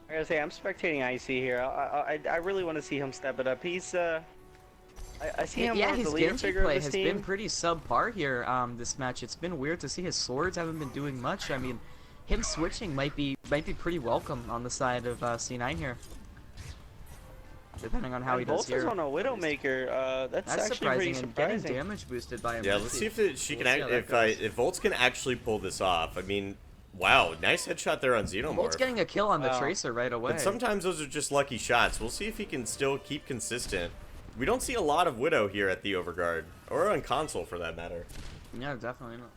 I gotta say, I'm spectating IC here. I really want to see him step it up. He's I see him Yeah, as his the leader Genji figure play of this has been team. pretty subpar here this match. It's been weird to see his swords haven't been doing much. I mean, him switching might be pretty welcome on the side of C9 here. Depending on how he does Bolt here. is on a Widowmaker. That's actually surprising, pretty and surprising. getting damage boosted by him. Yeah, let's see if she can. see how that goes. If Volts can actually pull this off. I mean, wow, nice headshot there on Xenomorph. Bolt's getting a kill on the Wow. Tracer right away. But sometimes those are just lucky shots. We'll see if he can still keep consistent. We don't see a lot of Widow here at the Overguard, or on console for that matter. Yeah, definitely not.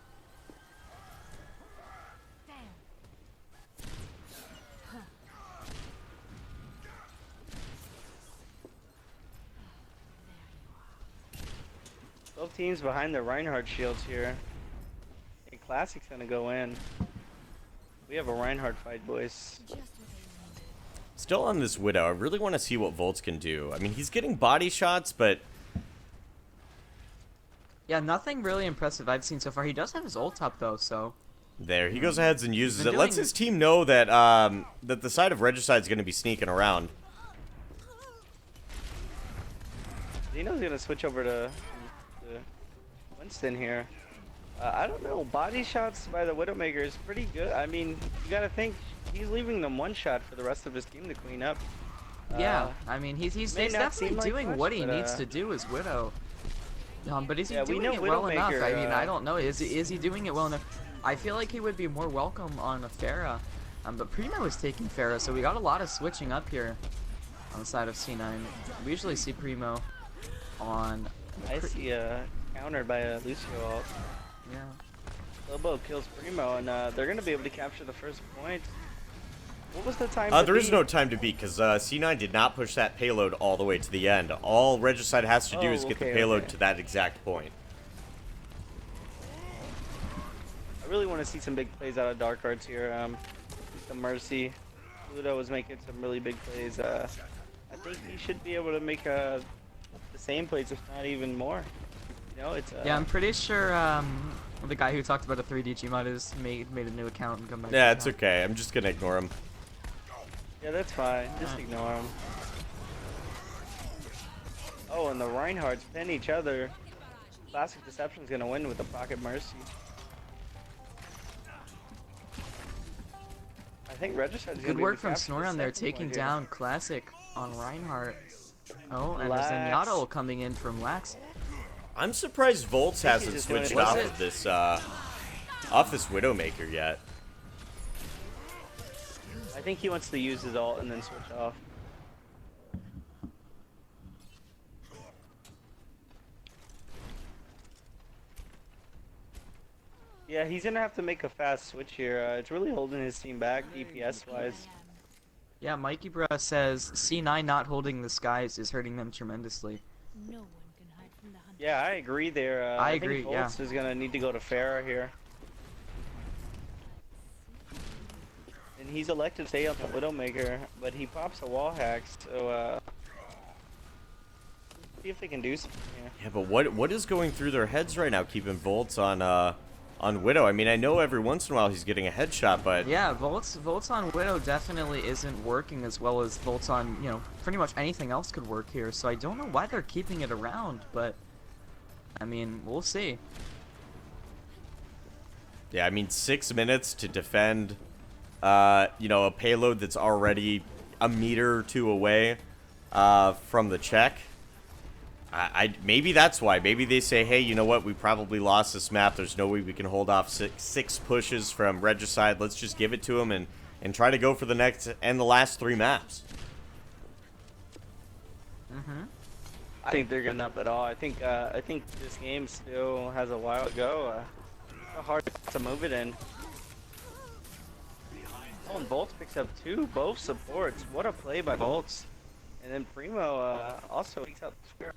Both teams behind the Reinhardt shields here. And Classic's gonna go in. We have a Reinhardt fight, boys. just what I needed. Still on this Widow, I really want to see what Volts can do. I mean, he's getting body shots, but Yeah, nothing really impressive I've seen so far. He does have his ult up though, so there he goes ahead and uses been it. Lets doing- his team know that that the side of Regicide's going to be sneaking around. Zeno's gonna switch over to Winston here. I don't know. Body shots by the Widowmaker is pretty good. I mean, you gotta think he's leaving them one shot for the rest of his team to clean up. yeah. I mean, he's may not definitely seem like doing much, what he but, needs to do as Widow. But is he Yeah, we doing know it well enough? I Widowmaker, mean, I don't know. Is he doing it well enough? I feel like he would be more welcome on a Pharah. But Primo is taking Pharah, so we got a lot of switching up here on the side of C9. We usually see Primo on. I see a countered by a Lucio ult. Yeah. Lobo kills Primo, and they're gonna be able to capture the first point. What was the time? There is no time to beat because C9 did not push that payload all the way to the end. All Regicide has to do is get the payload to that exact point. I really want to see some big plays out of Darkhearts here. The Mercy. Pluto was making some really big plays. I think he should be able to make the same plays, if not even more. You know, it's Yeah, I'm pretty sure the guy who talked about a 3D Gmod is made a new account and come back. Yeah, to it's the account. okay. I'm just gonna ignore him. Yeah, that's fine. Just ignore him. Oh, and the Reinhardts pin each other. Classic Deception's gonna win with the Pocket Mercy. I think Regicide's gonna Good be work able to from capture the Snoran there, second taking point here. down Classic on Reinhardt. Oh, and Lax. there's Zenyatta coming in from Lax. I'm surprised Volts hasn't just doing it switched was off it? of this Widowmaker yet. I think he wants to use his ult and then switch off. Yeah, he's gonna have to make a fast switch here. It's really holding his team back DPS wise. Yeah, Mikey Bruh says C9 not holding the skies is hurting them tremendously. No one can hide from the hunt. Yeah, I agree there. I I agree, think Volts is gonna need to go to Pharah here. And he's elected to stay on the Widowmaker, but he pops a wall hack, so see if they can do something here. Yeah, but what is going through their heads right now, keeping Volts on Widow? I mean, I know every once in a while he's getting a headshot, but Yeah, Volts on Widow definitely isn't working as well as Volts on, you know, pretty much anything else could work here. So I don't know why they're keeping it around, but I mean, we'll see. yeah, I mean, 6 minutes to defend, you know, a payload that's already a meter or two away from the check. Maybe that's why. Maybe they say, hey, you know what? We probably lost this map. There's no way we can hold off six pushes from Regicide. Let's just give it to him and try to go for the next and the last 3 maps. I think they're gonna up at all. I think this game still has a while to go. Hard to move it in. Oh, and Bolts picks up 2, both supports. What a play by Bolts. And then Primo also takes out the square.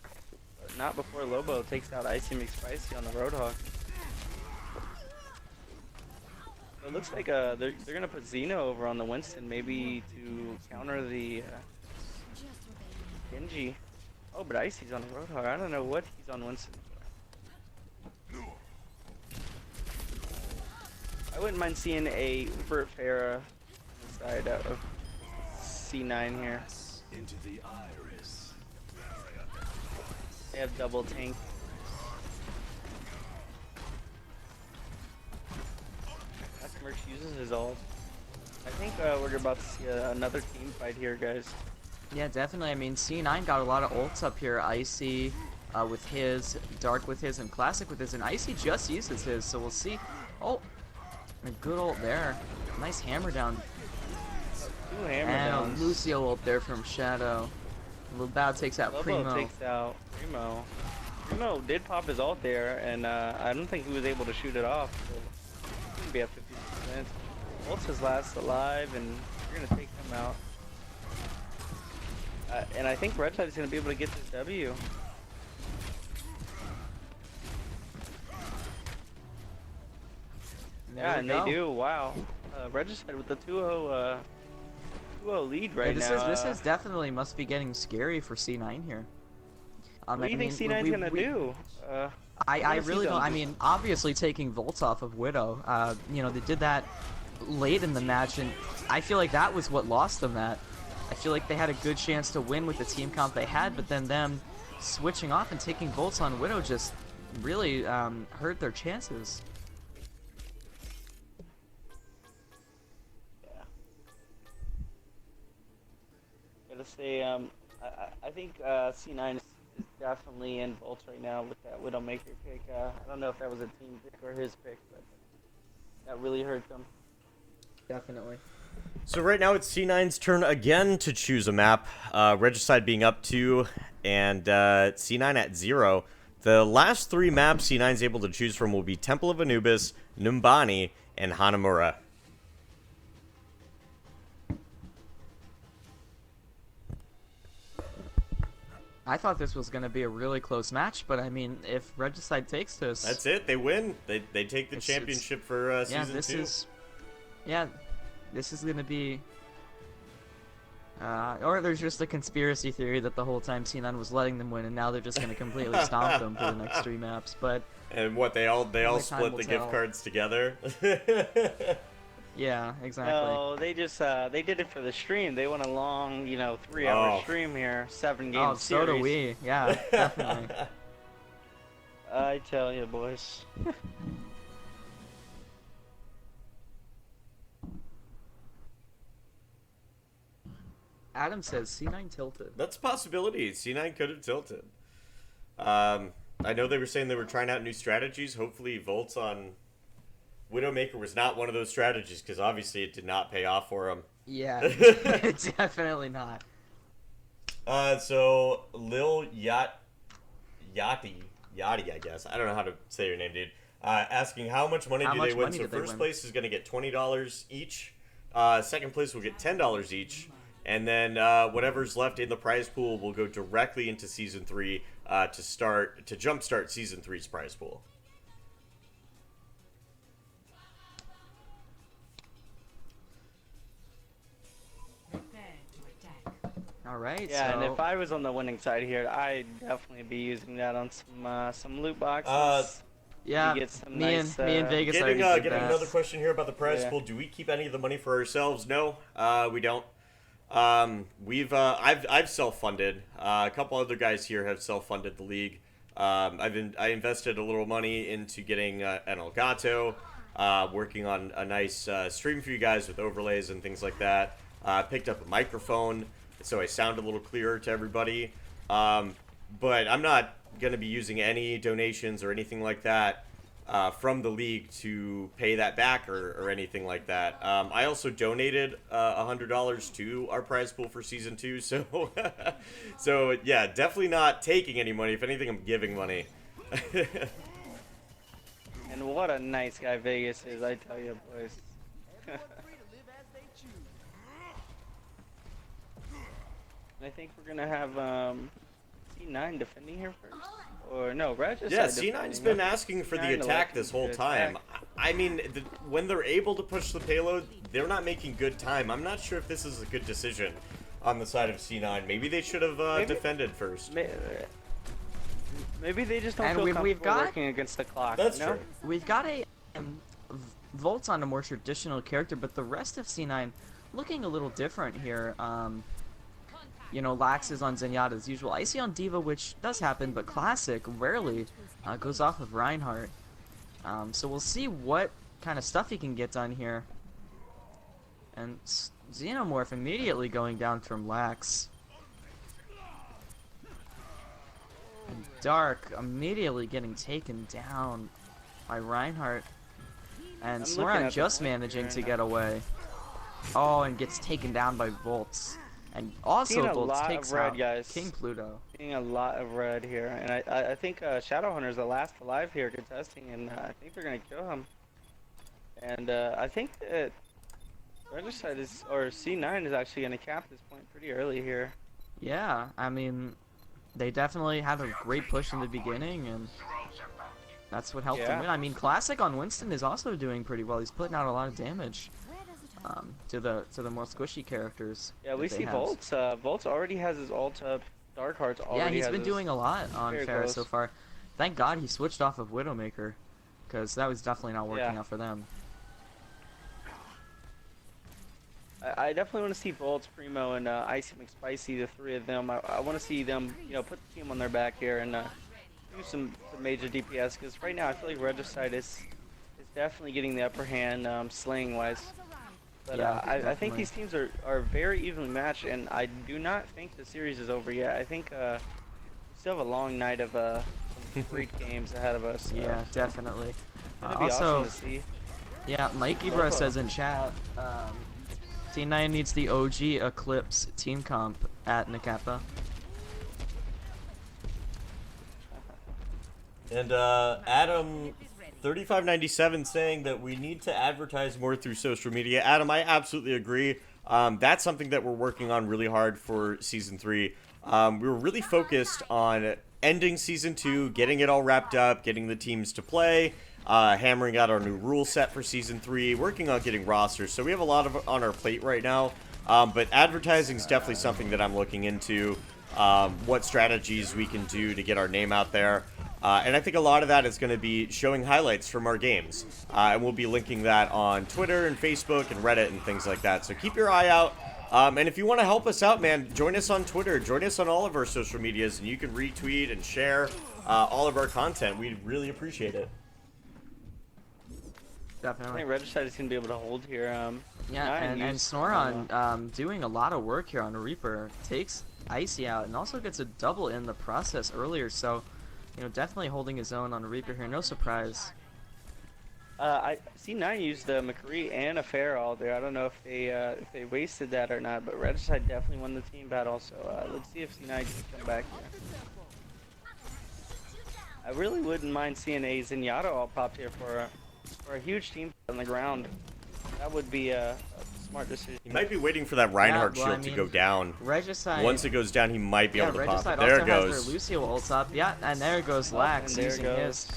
But not before Lobo takes out Icy McSpicy on the Roadhog. It looks like they're gonna put Xeno over on the Winston, maybe to counter the Genji. Oh, but Icy's on the Roadhog. I don't know what he's on Winston for. I wouldn't mind seeing a Burt Farah side of C9 here. Into the iris. They have double tank. Merch uses his ult. I think we're about to see another team fight here, guys. Yeah, definitely. I mean, C9 got a lot of ults up here. Icy with his, Dark with his, and Classic with his, and Icy just uses his, so we'll see. Oh, a good ult there. Nice hammer down. 2 hammer And downs. a Lucio ult there from Shadow. Bao takes out Lobo Primo. takes out Primo. Primo did pop his ult there, and I don't think he was able to shoot it off. So he can be at 50%. Ult's his last alive, and we're gonna take him out. And I think Regicide is gonna be able to get this W. Yeah, and they do. Wow. Regicide with the 2-0 lead right now. This is definitely must be getting scary for C9 here. What do you think C9's gonna do? I really don't. I mean, obviously taking Volts off of Widow. You know, they did that late in the match, and I feel like that was what lost them that. I feel like they had a good chance to win with the team comp they had, but then them switching off and taking Volts on Widow just really hurt their chances. Yeah. Gotta say, I think C9 is definitely in Volts right now with that Widowmaker pick. I don't know if that was a team pick or his pick, but that really hurt them. Definitely. So right now it's C9's turn again to choose a map. Regicide being up 2 and C9 at 0. The last 3 maps C9's able to choose from will be Temple of Anubis, Numbani, and Hanamura. I thought this was going to be a really close match, but I mean, if Regicide takes this... That's it. They win. They take the It's- championship for yeah, season 2. This is going to be... or there's just a conspiracy theory that the whole time C9 was letting them win, and now they're just going to completely stomp them for the next 3 maps, but... And what, they all time split will the tell. gift cards together? Yeah, exactly. No, they just they did it for the stream. They want a long, 3-hour Oh. stream here, 7-game Oh, series. so do we. Yeah, definitely. I tell you, boys. Adam says C9 tilted. That's a possibility. C9 could have tilted. I know they were saying they were trying out new strategies. Hopefully Volts on Widowmaker was not one of those strategies, because obviously it did not pay off for him. Yeah, definitely not. So Lil Yachty, I guess. I don't know how to say your name, dude. Asking how much money How do much they win? money So did they first win? place is going to get $20 each. Second place will get $10 each. And then whatever's left in the prize pool will go directly into Season 3 to jumpstart Season 3's prize pool. Prepare to attack. All right. Yeah, so and if I was on the winning side here, I'd definitely be using that on some loot boxes. yeah, get some me nice, and Vegas Getting already did getting that. another question here about the prize Yeah. pool. Do we keep any of the money for ourselves? No, we don't. I've self-funded. A couple other guys here have self-funded the league. I invested a little money into getting an Elgato, working on a nice stream for you guys with overlays and things like that. Picked up a microphone, so I sound a little clearer to everybody. But I'm not going to be using any donations or anything like that from the league to pay that back or anything like that. I also donated $100 to our prize pool for Season 2, so so yeah, definitely not taking any money. If anything, I'm giving money. And what a nice guy Vegas is, I tell you, boys. I think we're gonna have C9 defending here first, or no, Regicide. Yeah, defending. C9's been asking for the C9 attack electing this whole to time. attack. I mean, when they're able to push the payload, they're not making good time. I'm not sure if this is a good decision on the side of C9. Maybe they should have defended first. Maybe they just don't And feel we've comfortable got- working against the clock. That's you know? true. We've got a Volt's on a more traditional character, but the rest of C9 looking a little different here. You know, Lax is on Zenyatta as usual. Icy on Diva, which does happen, but Classic rarely goes off of Reinhardt. So we'll see what kind of stuff he can get done here. And Xenomorph immediately going down from Lax. And Dark immediately getting taken down by Reinhardt. And I'm looking Snoran at the just point managing here to and get away. Oh, and gets taken down by Volts. And also Seeing a Volts lot takes of red, out guys. King Pluto. Seeing a lot of red here, and I think Shadowhunter's the last alive here contesting, and I think they're gonna kill him. And I think that Regicide is, or C9 is actually gonna cap this point pretty early here. Yeah, I mean, they definitely had a great push in the beginning, and that's what helped him Yeah. win. I mean, Classic on Winston is also doing pretty well. He's putting out a lot of damage to the more squishy characters. Yeah, we that see they have. Volts. Volts already has his ult up. Darkheart's already Yeah, he's has been his- doing a lot on very Pharah so close. far. Thank God he switched off of Widowmaker, because that was definitely not working Yeah. out for them. I definitely want to see Volts, Primo, and Icy McSpicy, the three of them. I want to see them, you know, put the team on their back here and do some major DPS. Because right now I feel like Regicide is definitely getting the upper hand, slaying wise. But Yeah, I think definitely. these teams are very evenly matched, and I do not think the series is over yet. I think we still have a long night of some great games ahead of us. Yeah, definitely. It's gonna be Also, awesome to see. yeah, Mikey Bro says in chat, T9 needs the OG Eclipse team comp at Nakapa. And Adam 3597 saying that we need to advertise more through social media. Adam, I absolutely agree. That's something that we're working on really hard for Season 3. We were really focused on ending Season 2, getting it all wrapped up, getting the teams to play, hammering out our new rule set for Season 3, working on getting rosters. So we have a lot of on our plate right now. But advertising is definitely something that I'm looking into, what strategies we can do to get our name out there. And I think a lot of that is going to be showing highlights from our games. And we'll be linking that on Twitter and Facebook and Reddit and things like that. So keep your eye out. And if you want to help us out, man, join us on Twitter. Join us on all of our social medias. And you can retweet and share all of our content. We'd really appreciate it. I Definitely. think Regicide is gonna be able to hold here. Yeah, and Snoran doing a lot of work here on Reaper, takes Icy out and also gets a double in the process earlier, so you know, definitely holding his own on Reaper here, no surprise. I C9 used McCree and a Pharah all there. I don't know if they wasted that or not, but Regicide definitely won the team battle. So let's see if C9 can come back here. I really wouldn't mind seeing a Zenyatta all popped here for a huge team on the ground. That would be a smart decision. He might be waiting for that Reinhardt well, I shield to mean, go down. Regicide. Once it goes down, he might be able to pop Regicide it. There also it has goes. their Lucio ult up. Yeah, and there goes Lax and there using goes. his.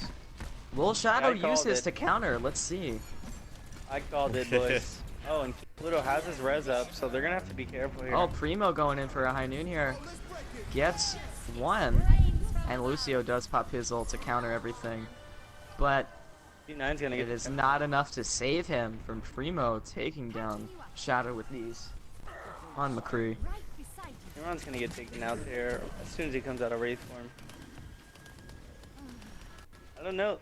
Will Shadow I called use his it. to counter? Let's see. I called it, boys. Oh, and Pluto has his res up, so they're gonna have to be careful here. Oh, Primo going in for a high noon here. Gets one. And Lucio does pop his ult to counter everything. But C9's gonna get it is not enough to save him from Primo taking down Shadow with these on McCree. Imran's gonna get taken out there as soon as he comes out of Wraith form. I don't know.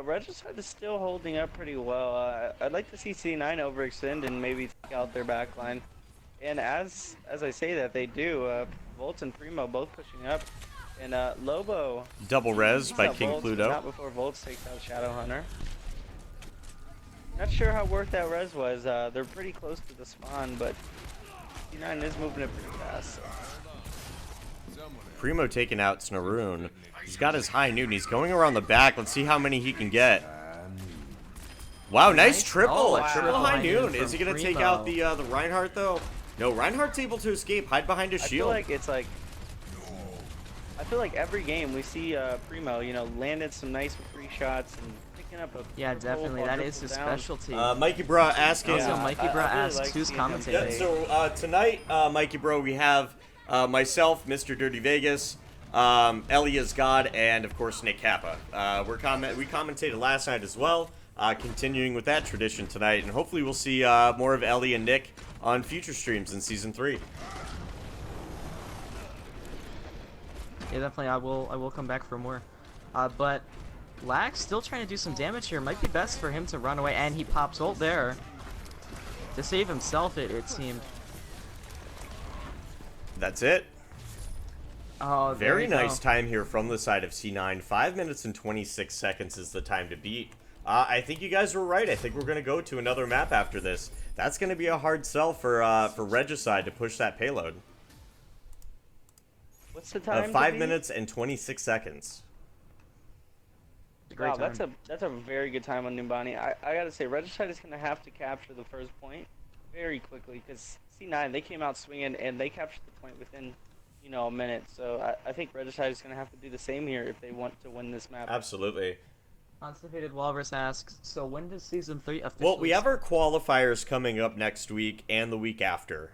Regicide is still holding up pretty well. I'd like to see C9 overextend and maybe take out their backline. And as I say that, they do. Volt and Primo both pushing up. And Lobo. Double res by takes out King Volts, Pluto. Not before Volts takes out Shadow Hunter. Not sure how worth that res was. They're pretty close to the spawn, but C9 is moving it pretty fast. Primo taking out Snaroon. He's got his high noon. He's going around the back. Let's see how many he can get. Wow, nice triple. Oh, wow. Triple high noon. From Is he going to take Primo. out the Reinhardt, though? No, Reinhardt's able to escape. Hide behind his I shield. feel like it's like. I feel like every game we see Primo, you know, landed some nice free shots and picking up a. Yeah, triple definitely. or That is his triple down. specialty. Mikey Bra asking. Also, Mikey Bra I really asks like who's seeing him commentating. Yeah, play. so tonight, Mikey Bro, we have myself, Mr. Dirty Vegas, Ellie is God, and of course Nick Kappa. We commentated last night as well, continuing with that tradition tonight, and hopefully we'll see more of Ellie and Nick on future streams in Season 3. Yeah, definitely. I will come back for more. But Lax still trying to do some damage here. Might be best for him to run away, and he pops ult there to save himself. It seemed. That's it. Oh, there Very you go. nice time here from the side of C9. 5 minutes and 26 seconds is the time to beat. I think you guys were right. I think we're going to go to another map after this. That's going to be a hard sell for Regicide to push that payload. What's the time? 5 minutes and 26 seconds. Great Wow, time. that's a very good time on Numbani. I gotta say, Regicide is gonna have to capture the first point very quickly because C9 they came out swinging and they captured the point within, you know, a minute. So I think Regicide is gonna have to do the same here if they want to win this map. Absolutely. Constipated Walrus asks, so when does Season 3 officially Well, we have our qualifiers coming up next week and the week after.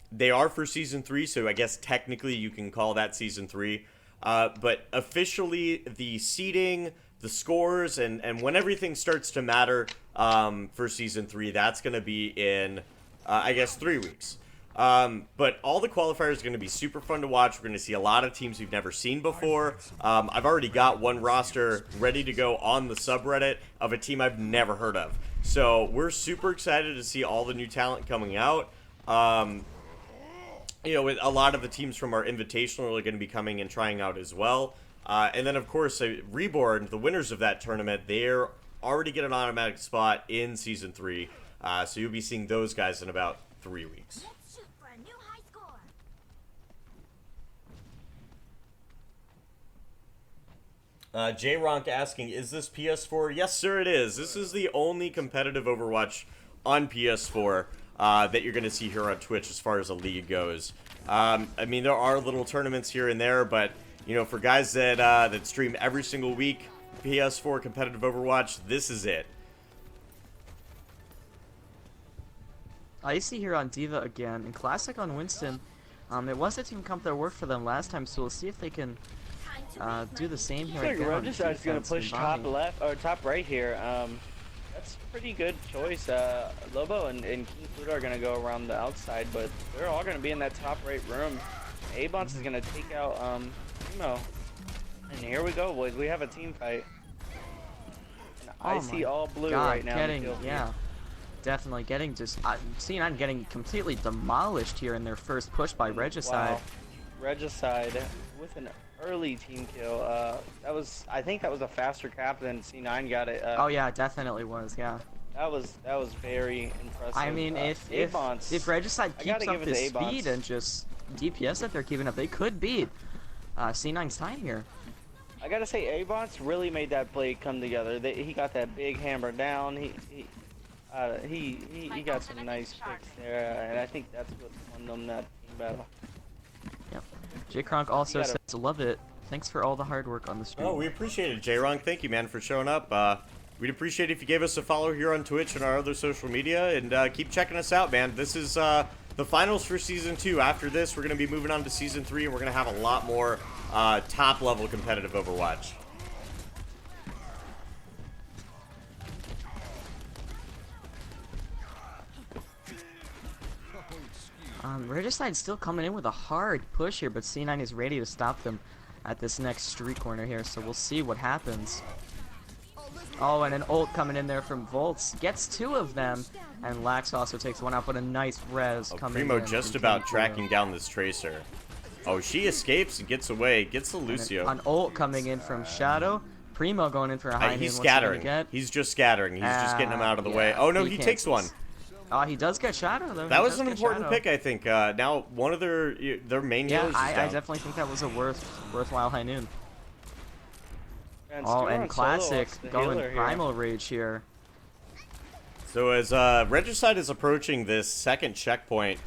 They are for Season 3, so I guess technically you can call that Season 3. But officially, the seeding, the scores, and when everything starts to matter for Season 3, that's going to be in, I guess, 3 weeks. But all the qualifiers are going to be super fun to watch. We're going to see a lot of teams we've never seen before. I've already got one roster ready to go on the subreddit of a team I've never heard of. So we're super excited to see all the new talent coming out. You know, with a lot of the teams from our Invitational are going to be coming and trying out as well. And then, of course, Reborn, the winners of that tournament, they're already get an automatic spot in Season 3. So you'll be seeing those guys in about 3 weeks. Let's shoot for a new high score. J-Ronk asking, is this PS4? Yes, sir, it is. This is the only competitive Overwatch on PS4 that you're going to see here on Twitch as far as a league goes. I mean, there are little tournaments here and there, but, you know, for guys that that stream every single week, PS4 competitive Overwatch, this is it. I see here on Diva again, and Classic on Winston. It was a team comp that worked for them last time, so we'll see if they can do the same here I think again. on Regicide's gonna defense. push top Numbani. left or top right here. That's a pretty good choice. Lobo and King Pluto are gonna go around the outside, but they're all gonna be in that top right room. Abons is gonna take out Primo. And here we go, boys. We have a team fight. And I Oh see my all blue God, right now. in the getting, field. yeah, definitely getting just C9 getting completely demolished here in their first push by Regicide. Wow. Regicide with an early team kill. I think that was a faster cap than C9 got it. Oh yeah, it definitely was. Yeah. That was very impressive. I mean, if Abons, Regicide I gotta keeps up give it this to Abons. speed and just DPS that they're keeping up, they could beat C9's time here. I gotta say, Avon's really made that play come together. He got that big hammer down. He got some nice picks there, and I think that's what won them that team battle. Yep. J Kronk also gotta- says, "Love it. Thanks for all the hard work on the stream." Oh, we appreciate it, J-Ron. Thank you, man, for showing up. We'd appreciate it if you gave us a follow here on Twitch and our other social media, and keep checking us out, man. This is the finals for Season 2. After this, we're going to be moving on to Season 3, and we're going to have a lot more top-level competitive Overwatch. Regicide's still coming in with a hard push here, but C9 is ready to stop them at this next street corner here, so we'll see what happens. Oh, and an ult coming in there from Volts. Gets 2 of them, and Lax also takes one out, but a nice res coming Primo in. just from about King tracking down this Tracer. Oh, she escapes and gets away. Gets the Pluto. Lucio. An ult coming in from Shadow. Primo going in for a high noon. He's What's he gonna scattering. get? He's just scattering. He's just getting him out of the way. Yeah, Oh, no, he takes one. cancels. He does get Shadow, though. That He was does an get important Shadow. pick, I think. Now, one of their main Yeah, healers is I down. definitely think that was a worthwhile high noon. And Oh, Stuart and on Classic solo, the going healer here. Primal Rage here. So as Regicide is approaching this second checkpoint,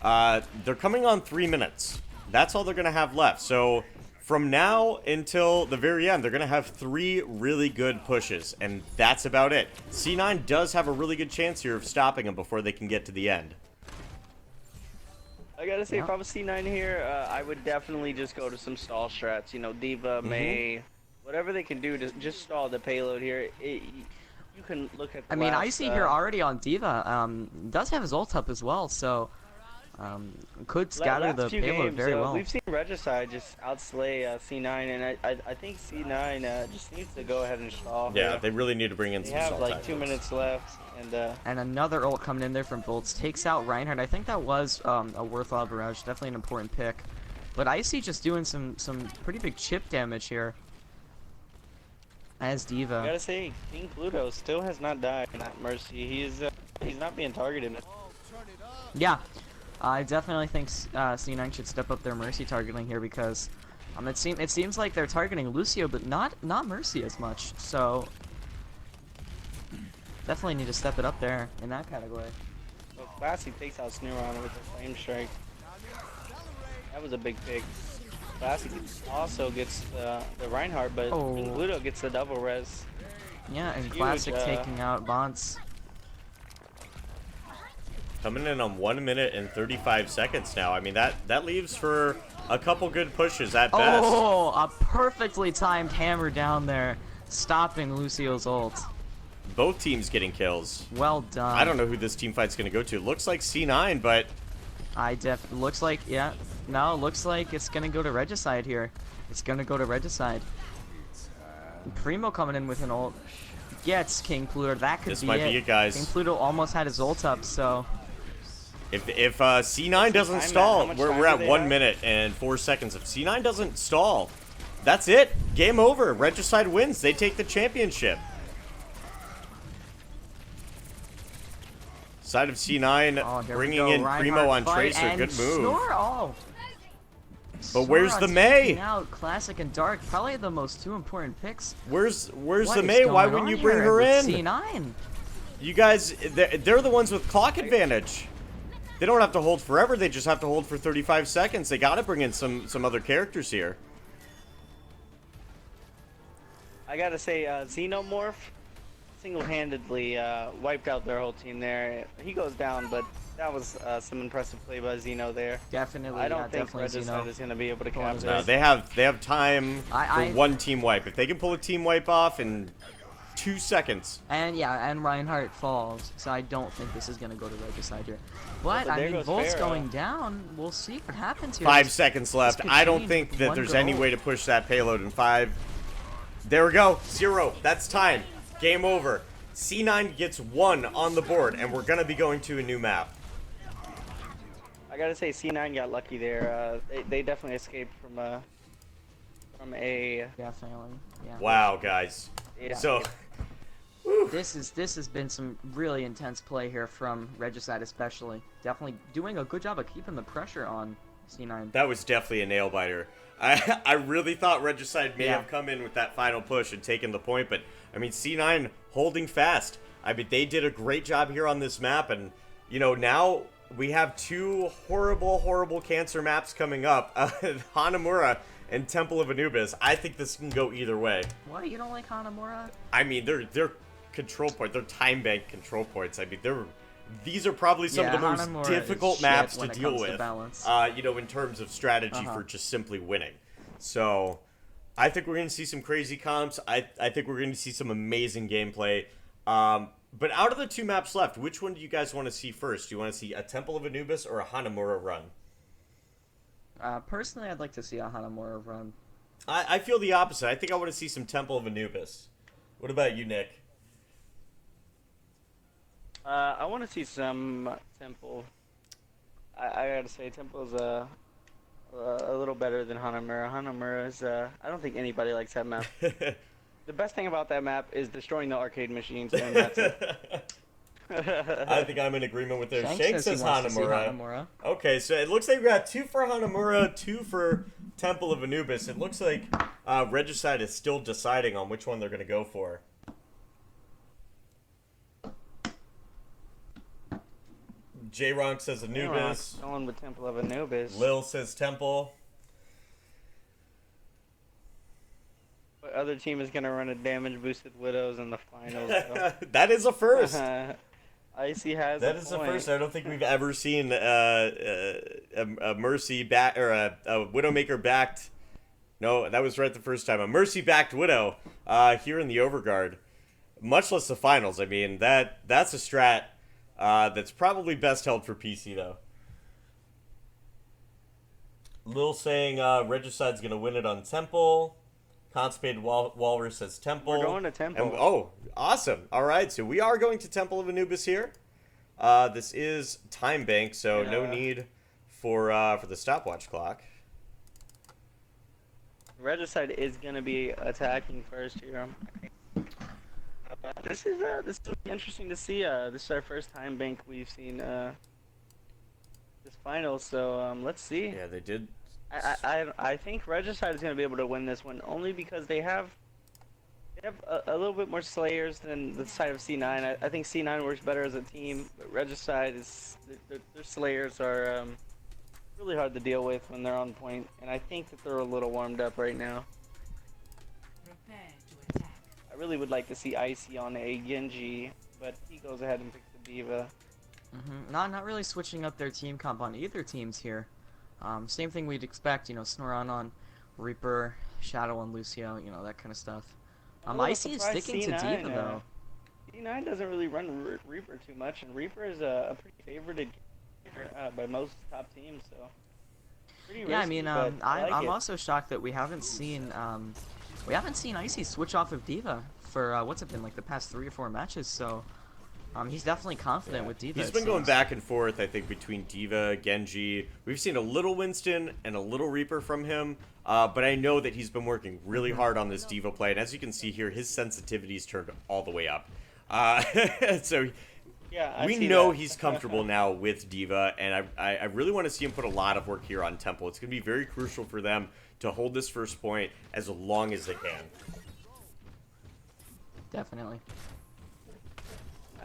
they're coming on 3 minutes. That's all they're going to have left. So from now until the very end, they're going to have 3 really good pushes, and that's about it. C9 does have a really good chance here of stopping them before they can get to the end. I gotta say, Yeah. if I was C9 here, I would definitely just go to some stall strats. You know, Diva, May, whatever they can do to just stall the payload here. You can look at. The I mean, last, Icy here already on Diva does have his ult up as well, so could scatter last the few payload games, very well. We've seen Regicide just outslay C9, and I think C9 just needs to go ahead and stall. Yeah, here. they really need to bring in They some have salt like tactics. 2 minutes left, and And another ult coming in there from Bolts takes out Reinhardt. I think that was a worthwhile barrage, definitely an important pick. But Icy just doing some pretty big chip damage here. As I Diva. gotta say, King Pluto still has not died in that Mercy. He's not being targeted. Yeah, I definitely think C9 should step up their Mercy targeting here because it seems like they're targeting Lucio, but not Mercy as much. So definitely need to step it up there in that category. So Classy takes out Sneuron with a flame strike. That was a big pick. Classy also gets the Reinhardt, but Oh. King Pluto gets the double res. Yeah, and Huge, Classic taking out Bonds. Coming in on 1 minute and 35 seconds now. I mean, that leaves for a couple good pushes at best. Oh, a perfectly timed hammer down there, stopping Lucio's ult. Both teams getting kills. Well done. I don't know who this team fight's going to go to. Looks like C9, but Looks like, yeah. No, looks like it's gonna go to Regicide here. It's gonna go to Regicide. Primo coming in with an ult. Gets King Pluto. That could This be might it. be it, guys. King Pluto almost had his ult up, so if C9 doesn't time, man? stall, How much we're time at do they 1 have? minute and 4 seconds. If C9 doesn't stall, that's it. Game over. Regicide wins. They take the championship. Side of C9 oh, here we bringing go. in Reinhardt Primo on fight, Tracer. and Good move. Snore, oh. But where's Snore the on May? taking out Classic and Dark, probably the most 2 important picks. Where's What the is May? Why going wouldn't you on bring here her with in? C9. You guys, they're the ones with clock advantage. They don't have to hold forever. They just have to hold for 35 seconds. They got to bring in some other characters here. I gotta say, Xenomorph single-handedly wiped out their whole team there. He goes down, but that was some impressive play by Xeno there. Definitely, I don't yeah, think definitely Regicide Xeno. is gonna be able to Pulling his capture. No, they have time I- for one team wipe. If they can pull a team wipe off in 2 seconds. And yeah, and Reinhardt falls, so I don't think this is gonna go to Regicide here. But But I there mean, goes Volt's Pharah. going down. We'll see what happens here. 5 seconds left. could I don't change think with that one there's go. any way to push that payload in 5. There we go. 0. That's time. Game over. C9 gets 1 on the board, and we're going to be going to a new map. I gotta say, C9 got lucky there. They definitely escaped from a Definitely, yeah. Wow, guys. yeah. So, This has been some really intense play here from Regicide, especially. Definitely doing a good job of keeping the pressure on C9. That was definitely a nail biter. I really thought Regicide may Yeah. have come in with that final push and taken the point, but I mean C9 holding fast. I mean they did a great job here on this map, and you know now we have two horrible cancer maps coming up, Hanamura and Temple of Anubis. I think this can go either way. What? You don't like Hanamura? I mean they're control point, they're time bank control points. I mean these are probably some of the most Hanamura difficult is maps shit to when it deal comes to with, balance. you know, in terms of strategy for just simply winning. So, I think we're going to see some crazy comps. I think we're going to see some amazing gameplay. But out of the two maps left, which one do you guys want to see first? Do you want to see a Temple of Anubis or a Hanamura run? Personally, I'd like to see a Hanamura run. I feel the opposite. I think I want to see some Temple of Anubis. What about you, Nick? I want to see some Temple. I gotta say, Temple's a little better than Hanamura. Hanamura is I don't think anybody likes that map. The best thing about that map is destroying the arcade machines, and that's it. I think I'm in agreement with this. Shank says he wants to see Hanamura. Hanamura. Okay, so it looks like we got 2 for Hanamura, 2 for Temple of Anubis. It looks like Regicide is still deciding on which one they're going to go for. J-Ronk says Anubis. Going with Temple of Anubis. Lil says Temple. What other team is gonna run a damage boosted Widows in the finals? That is a first. Icy has. That a is the point. first. I don't think we've ever seen a Mercy back or a Widowmaker backed. No, that was right the first time. A Mercy backed Widow here in the Overguard. Much less the finals. I mean that's a strat that's probably best held for PC though. Lil saying Regicide's gonna win it on Temple. Constipated Walrus says Temple. We're going to Temple. And, oh, awesome. All right, so we are going to Temple of Anubis here. This is time bank, so no need for the stopwatch clock. Regicide is gonna be attacking first here. This will be interesting to see. This is our first time bank we've seen this final, so let's see. Yeah, they did. I think Regicide is going to be able to win this one only because they have a little bit more Slayers than the side of C9. I think C9 works better as a team, but Regicide is their Slayers are really hard to deal with when they're on point, and I think that they're a little warmed up right now. Prepare to attack. I really would like to see Icy on a Genji, but he goes ahead and picks the Diva. Not really switching up their team comp on either teams here. Same thing we'd expect, you know, Snoran on Reaper, Shadow on Lucio, you know, that kind of stuff. Icy is sticking to Diva, though. C9 doesn't really run Reaper too much, and Reaper is a pretty favorited character by most top teams, so pretty Yeah, I risky, mean, but I like I'm it. also shocked that we haven't seen Icy switch off of Diva for what's it been, like the past 3 or 4 matches. So he's definitely confident with Diva. He's it been going seems. back and forth, I think, between Diva, Genji. We've seen a little Winston and a little Reaper from him, but I know that he's been working really hard on this Diva play, and as you can see here, his sensitivity's turned all the way up. So Yeah, I we see know that. he's comfortable now with Diva, and I really want to see him put a lot of work here on Temple. It's going to be very crucial for them to hold this first point as long as they can. Definitely.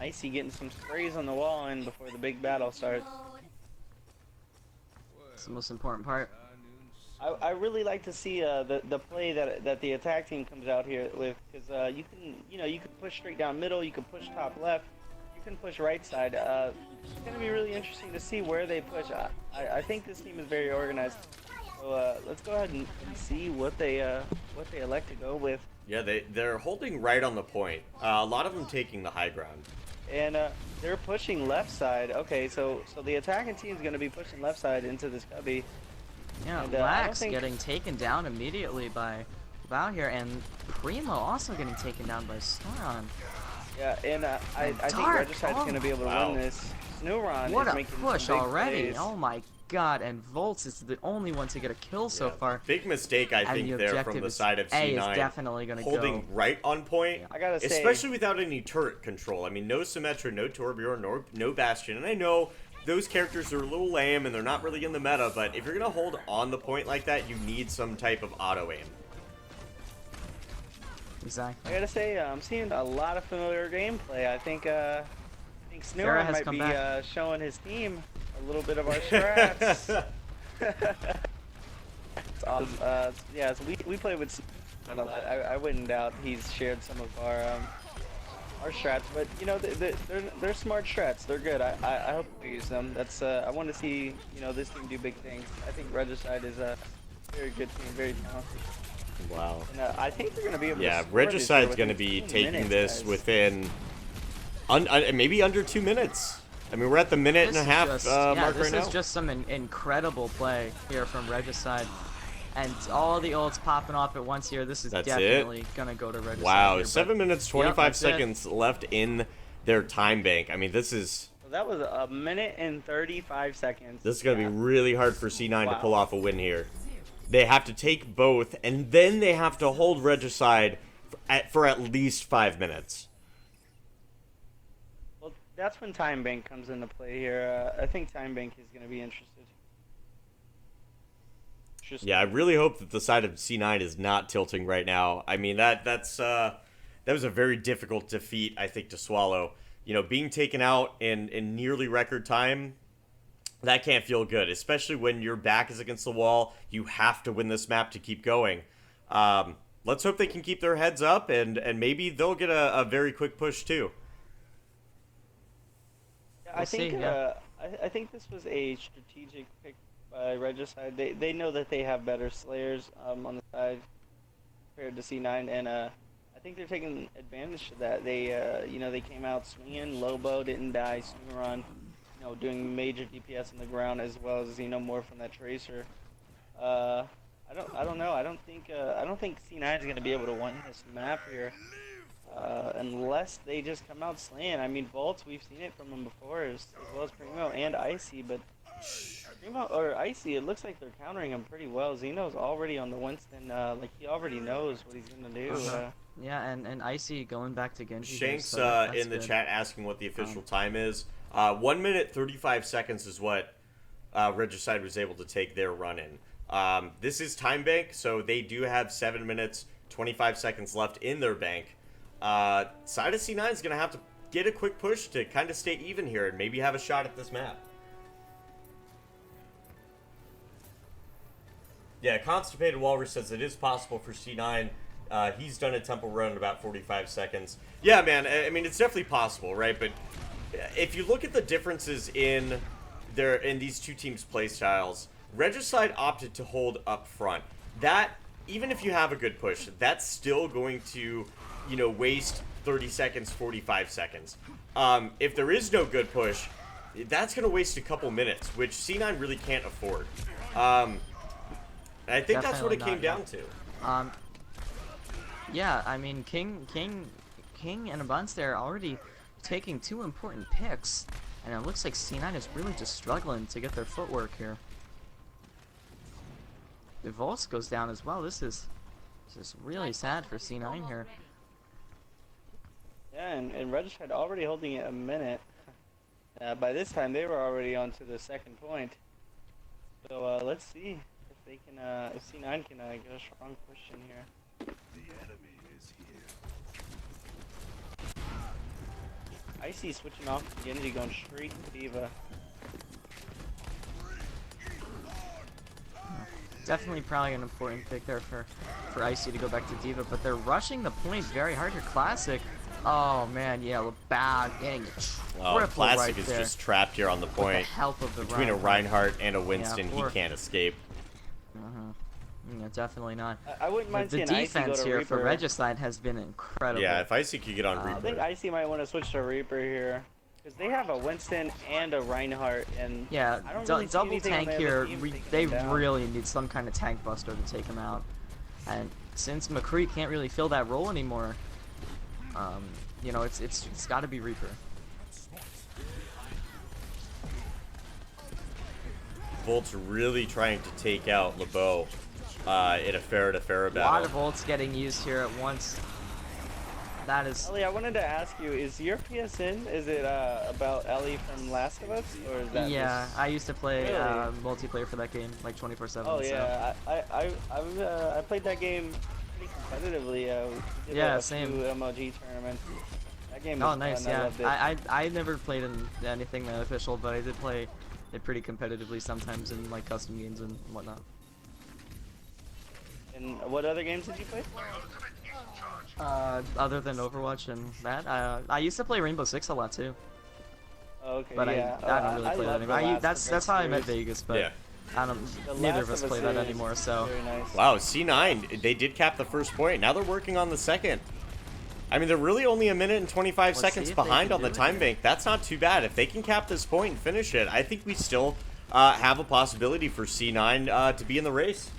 Icy getting some sprays on the wall and before the big battle starts. It's the most important part. I really like to see the play that the attack team comes out here with, because you can push straight down middle, you can push top left, you can push right side. It's gonna be really interesting to see where they push. I think this team is very organized. So let's go ahead and see what they elect to go with. Yeah, they're holding right on the point. A lot of them taking the high ground. And they're pushing left side. Okay, so the attacking team is gonna be pushing left side into this cubby. Yeah, And, I don't Lax think- getting taken down immediately by Val here, and Primo also getting taken down by Snoran. Yeah, and I think Dark, Regicide's gonna be able to wow. win this. Snowron What is a making push some big already! plays. Oh my god, and Volts is the only one to get a kill so Yeah, far. Big mistake, I And think, the there from objective the is- side of A is C9. definitely gonna holding go. right on point, I gotta say- especially without any turret control. I mean, no Symmetra, no Torbjorn, no Bastion. And I know those characters are a little lame and they're not really in the meta, but if you're going to hold on the point like that, you need some type of auto-aim. Exactly. I gotta say, I'm seeing a lot of familiar gameplay. I think Farrah Snura has might come be back. showing his team a little bit of our strats. It's awesome. Yeah, so we play with. I wouldn't doubt he's shared some of our strats, but you know they're smart strats. They're good. I hope we use them. That's I want to see this team do big things. I think Regicide is a very good team, very talented. Wow. And, I think they're gonna be able. Yeah, to score this Regicide's here going to within be 2 taking minutes, this guys. within maybe under 2 minutes. I mean, we're at the minute and a half mark right now. This is just some incredible play here from Regicide. And all the ults popping off at once here. This is That's definitely going to go to Regicide. Wow, here, 7 but- minutes, 25 that's it. seconds left in their time bank. I mean, this is So that was a minute and 35 seconds. going to be really hard for C9 to Wow. pull off a win here. They have to take both, and then they have to hold Regicide for at least 5 minutes. Well, that's when Time Bank comes into play here. I think Time Bank is going to be interested. Just Yeah, I really hope that the side of C9 is not tilting right now. I mean, that was a very difficult defeat, I think, to swallow. You know, being taken out in nearly record time, that can't feel good, especially when your back is against the wall. You have to win this map to keep going. Let's hope they can keep their heads up, and maybe they'll get a very quick push, too. I We'll think see, yeah. I think this was a strategic pick by Regicide. They know that they have better Slayers on the side compared to C9, and I think they're taking advantage of that. They they came out swinging, Lobo didn't die, swing run, doing major DPS on the ground as well as more from that Tracer. I don't know. I don't think C9 is gonna be able to win this map here. Unless they just come out slaying. I mean, Volts, we've seen it from them before, as well as Primo and Icy, but Primo or Icy, it looks like they're countering him pretty well. Xeno's already on the Winston, like he already knows what he's gonna do. Yeah, and Icy going back to Genji. here, Shanks so that's in the good. chat asking what the official time is. 1 minute 35 seconds is what Regicide was able to take their run in. This is time bank, so they do have 7 minutes 25 seconds left in their bank. Side of C9 is going to have to get a quick push to kind of stay even here and maybe have a shot at this map. Yeah, Constipated Walrus says it is possible for C9. He's done a tempo run in about 45 seconds. Yeah, man, I mean, it's definitely possible, right? But if you look at the differences in these two teams' playstyles, Regicide opted to hold up front. That, even if you have a good push, that's still going to waste 30 seconds, 45 seconds. If there is no good push, that's going to waste a couple minutes, which C9 really can't afford. I think that's what it came down to. Yeah, I mean, King and Abundance there already taking 2 important picks, and it looks like C9 is really just struggling to get their footwork here. The Volts goes down as well. This is really sad for C9 here. Yeah, and Regicide already holding it a minute. By this time, they were already on to the second point. So let's see if they can, if C9 can get a strong push in here. The enemy is here. Icy switching off to Genji, going straight to Diva. Definitely probably an important pick there for Icy to go back to Diva, but they're rushing the point very hard here. Classic. Oh man, yeah, bad getting triple Classic right is there. just trapped here on the With the point. help of the Between a Reinhardt and a Winston, poor- he can't escape. Yeah, definitely not. I wouldn't mind The seeing Icy go defense to here Reaper. for Regicide has been incredible. Yeah, if Icy could get on I think Reaper. Icy might want to switch to Reaper here. Because they have a Winston and a Reinhardt, and Yeah, I don't really see double anything on tank the other here. team taking They them down. really need some kind of tank buster to take him out. And since McCree can't really fill that role anymore, it's got to be Reaper. Volt's really trying to take out LeBeau in a fair-to-fair A lot of battle. ults getting used here at once. That is. Ellie, I wanted to ask you: is your PSN about Ellie from Last of Us, or is that Yeah, just... I used to play Really? multiplayer for that game like 24/7. Oh so. yeah, I played that game pretty competitively. We did Yeah, a same. few MLG tournaments. That game Oh, was nice. fun. I Yeah, loved it. I never played in anything official, but I did play it pretty competitively sometimes in like custom games and whatnot. And what other games did you play? Other than Overwatch and that, I used to play Rainbow Six a lot too, Oh, okay, but yeah. I don't really play that love the anymore. Last of That's Us how I met series. Vegas, but Yeah. I don't. The Neither Last of us Us play that series anymore, is so. Very nice. Wow, C9, they did cap the first point. Now they're working on the second. I mean, they're really only a minute and 25 Let's seconds see if they behind can on the do it time here. bank. That's not too bad. If they can cap this point and finish it, I think we still have a possibility for C9 to be in the race.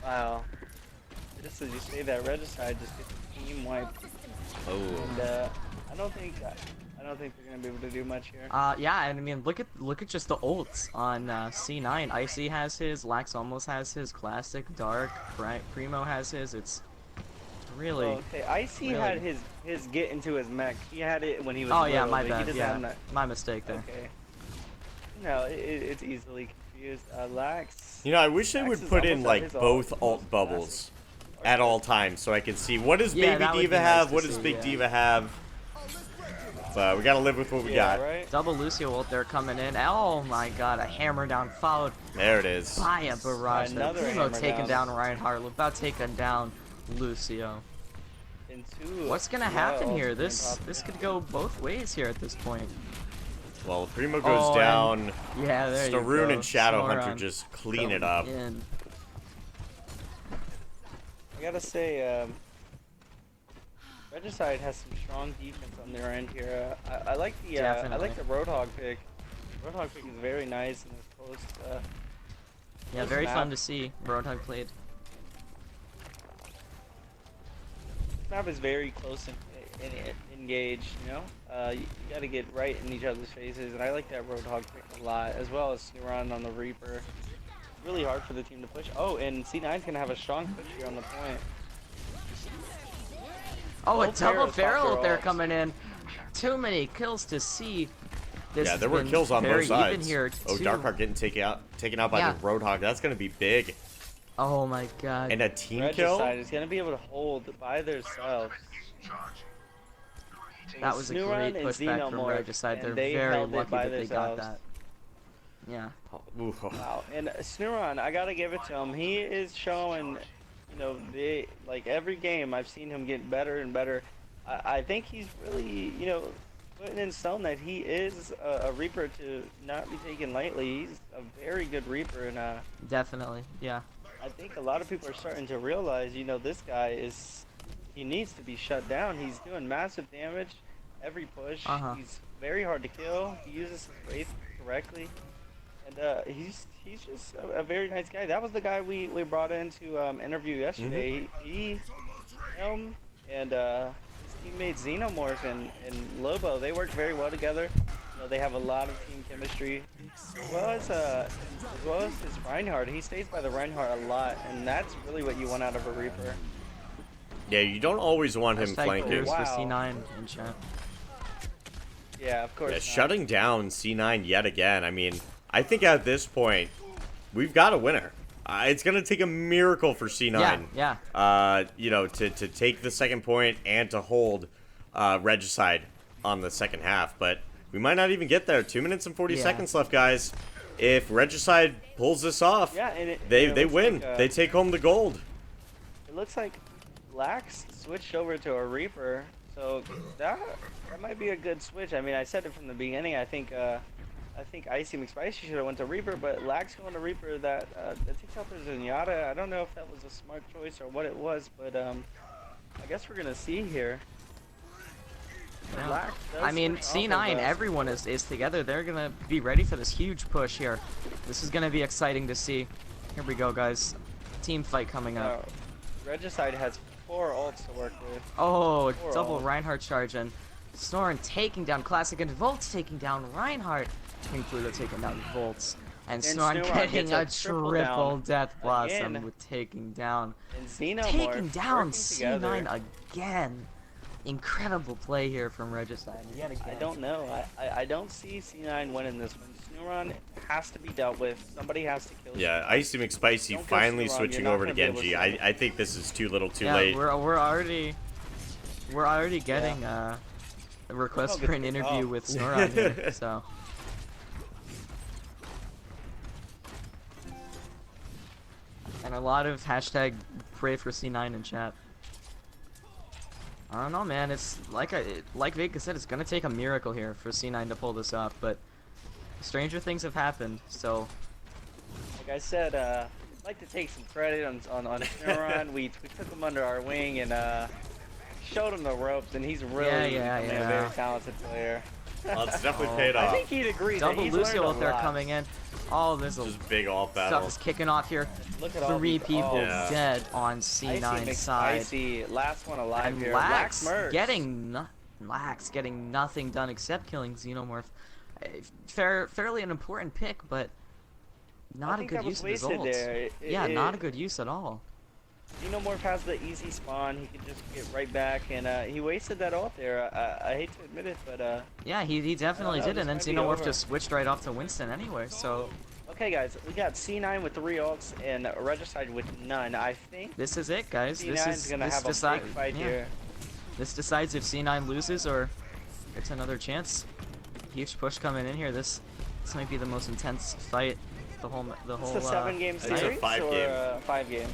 Wow. Just as you say that, Regicide just gets the team wiped. Oh. And I don't think they're gonna be able to do much here. Yeah, and I mean, look at just the ults on C9. Icy has his, Lax almost has his, Classic, Dark, Primo has his. It's really. Oh, okay, Icy really- had his get into his mech. He had it when he was. Oh yeah, little, my but he bad. doesn't Yeah, have that. my mistake there. Okay. No, it's easily confused. Lax. You know, I wish they Lax would is put in almost at like his both ult. alt bubbles at all times so I can see what does Yeah, Baby that would Diva be nice have, to what does see, Big yeah. Diva have. So we gotta live with what we Yeah, got. right. Double Lucio ult there coming in. Oh my god, a hammer down followed There it is. by a barrage. There. Another Primo hammer taking down. down Reinhardt, about taking down Lucio. Into What's gonna happen here? This could go both ways here at this point. Well, Primo goes Oh, down. Yeah, there you Staroon go. and Shadowhunter Snoron just clean it going up. in. I gotta say, Regicide has some strong defense on their end here. I like the Roadhog pick. Roadhog pick is very nice in this post. Yeah, This very map- fun to see. Roadhog played. This map is very close and engaged. You know, you gotta get right in each other's faces, and I like that Roadhog pick a lot, as well as Snuron on the Reaper. Really hard for the team to push. Oh, and C9's gonna have a strong push here on the point. Oh, a Both double heroes barrel pop their there ults. coming in. Too many kills to see. This Yeah, there has were been kills on very both even sides. here. Oh, too. Darkheart getting taken out by Yeah. the Roadhog. That's gonna be big. Oh my god. And a team kill. Regicide is gonna be able to hold by themselves. That was a Snuron great and pushback from Xenomorph, Regicide. They're and they very held it lucky by that they got themselves. that. Yeah. Ooh. Wow, and Snuron, I gotta give it to him. He is showing, you know, like every game I've seen him get better and better. I think he's really, you know, putting in stone that he is a Reaper to not be taken lightly. He's a very good Reaper, and Definitely. Yeah. I think a lot of people are starting to realize, you know, this guy he needs to be shut down. He's doing massive damage every push. Uh-huh. He's very hard to kill. He uses his wraith correctly. And he's just a very nice guy. That was the guy we brought in to interview yesterday. He him and his teammate Xenomorph and Lobo, they work very well together. You know, they have a lot of team chemistry. As well as his Reinhardt. He stays by the Reinhardt a lot, and that's really what you want out of a Reaper. Yeah, you don't always want him Hashtag flanking. Pierce for Wow. C9 in chat. Yeah, of course. Yeah, not. shutting down C9 yet again. I mean, I think at this point, we've got a winner. It's going to take a miracle for C9. Yeah. You know, to take the second point and to hold Regicide on the second half. But we might not even get there. 2 minutes and 40 Yeah. seconds left, guys. If Regicide pulls this off, Yeah, and they looks win. like, They take home the gold. It looks like Lax switched over to a Reaper, so that might be a good switch. I mean, I said it from the beginning. I think Icy McSpicy should have went to Reaper, but Lax going to Reaper that takes out the Zenyatta. I don't know if that was a smart choice or what it was, but I guess we're gonna see here. Yeah. Lax does I mean, switch off C9, of, everyone is together. They're gonna be ready for this huge push here. This is gonna be exciting to see. Here we go, guys. Team fight coming up. Regicide has 4 ults to work with. Oh, double ults. Reinhardt charge and Snoron taking down Classic and Volt's taking down Reinhardt. King Pluto taking down Volts. And And Snoron Snoron getting a gets a triple triple down Death Blossom again. with taking down. And Xenomorph Taking down working together. C9 again. Incredible play here from Regicide yet again. I don't know. I don't see C9 winning this one. Snoron has to be dealt with. Somebody has to kill him. Yeah, Icy McSpicy Don't kill finally Snoron, switching you're not over to gonna be able to Genji. save him. I think this is too little too Yeah, late. we're already getting a request Oh, for an good interview call. with Snoron here, so. And a lot of hashtag pray for C9 in chat. I don't know, man. It's like Vega said, it's gonna take a miracle here for C9 to pull this off, but stranger things have happened. So Like I said, I'd like to take some credit on Snoron. we took him under our wing and showed him the ropes, and he's really becoming a very talented player. Well, it's definitely Oh. paid I off. think he'd agree that double he's Lucio learned out a there lot. coming in. Oh, there's a Just big all stuff battle. is kicking off here. Look at all 3 these- people Yeah. dead on Icy C9's makes side. Icy, last one alive And here. Lax Mercs. getting nothing done except killing Xenomorph. Fairly an important pick, but I not a think good that was use of wasted results. there. Yeah, not a good use at all. Xenomorph has the easy spawn. He can just get right back, and he wasted that ult there. I hate to admit it, but Yeah, he definitely know, did, and then this might be Xenomorph over. just switched right off to Winston anyway. So okay, guys, we got C9 with 3 ults and Regicide with none. I think this is it, guys. C9 This is is gonna this have a decide. big fight Yeah. here. This decides if C9 loses or gets another chance. Huge push coming in here. This might be the most intense fight. The whole It's a 7-game It's a series 5-game. or 5 game?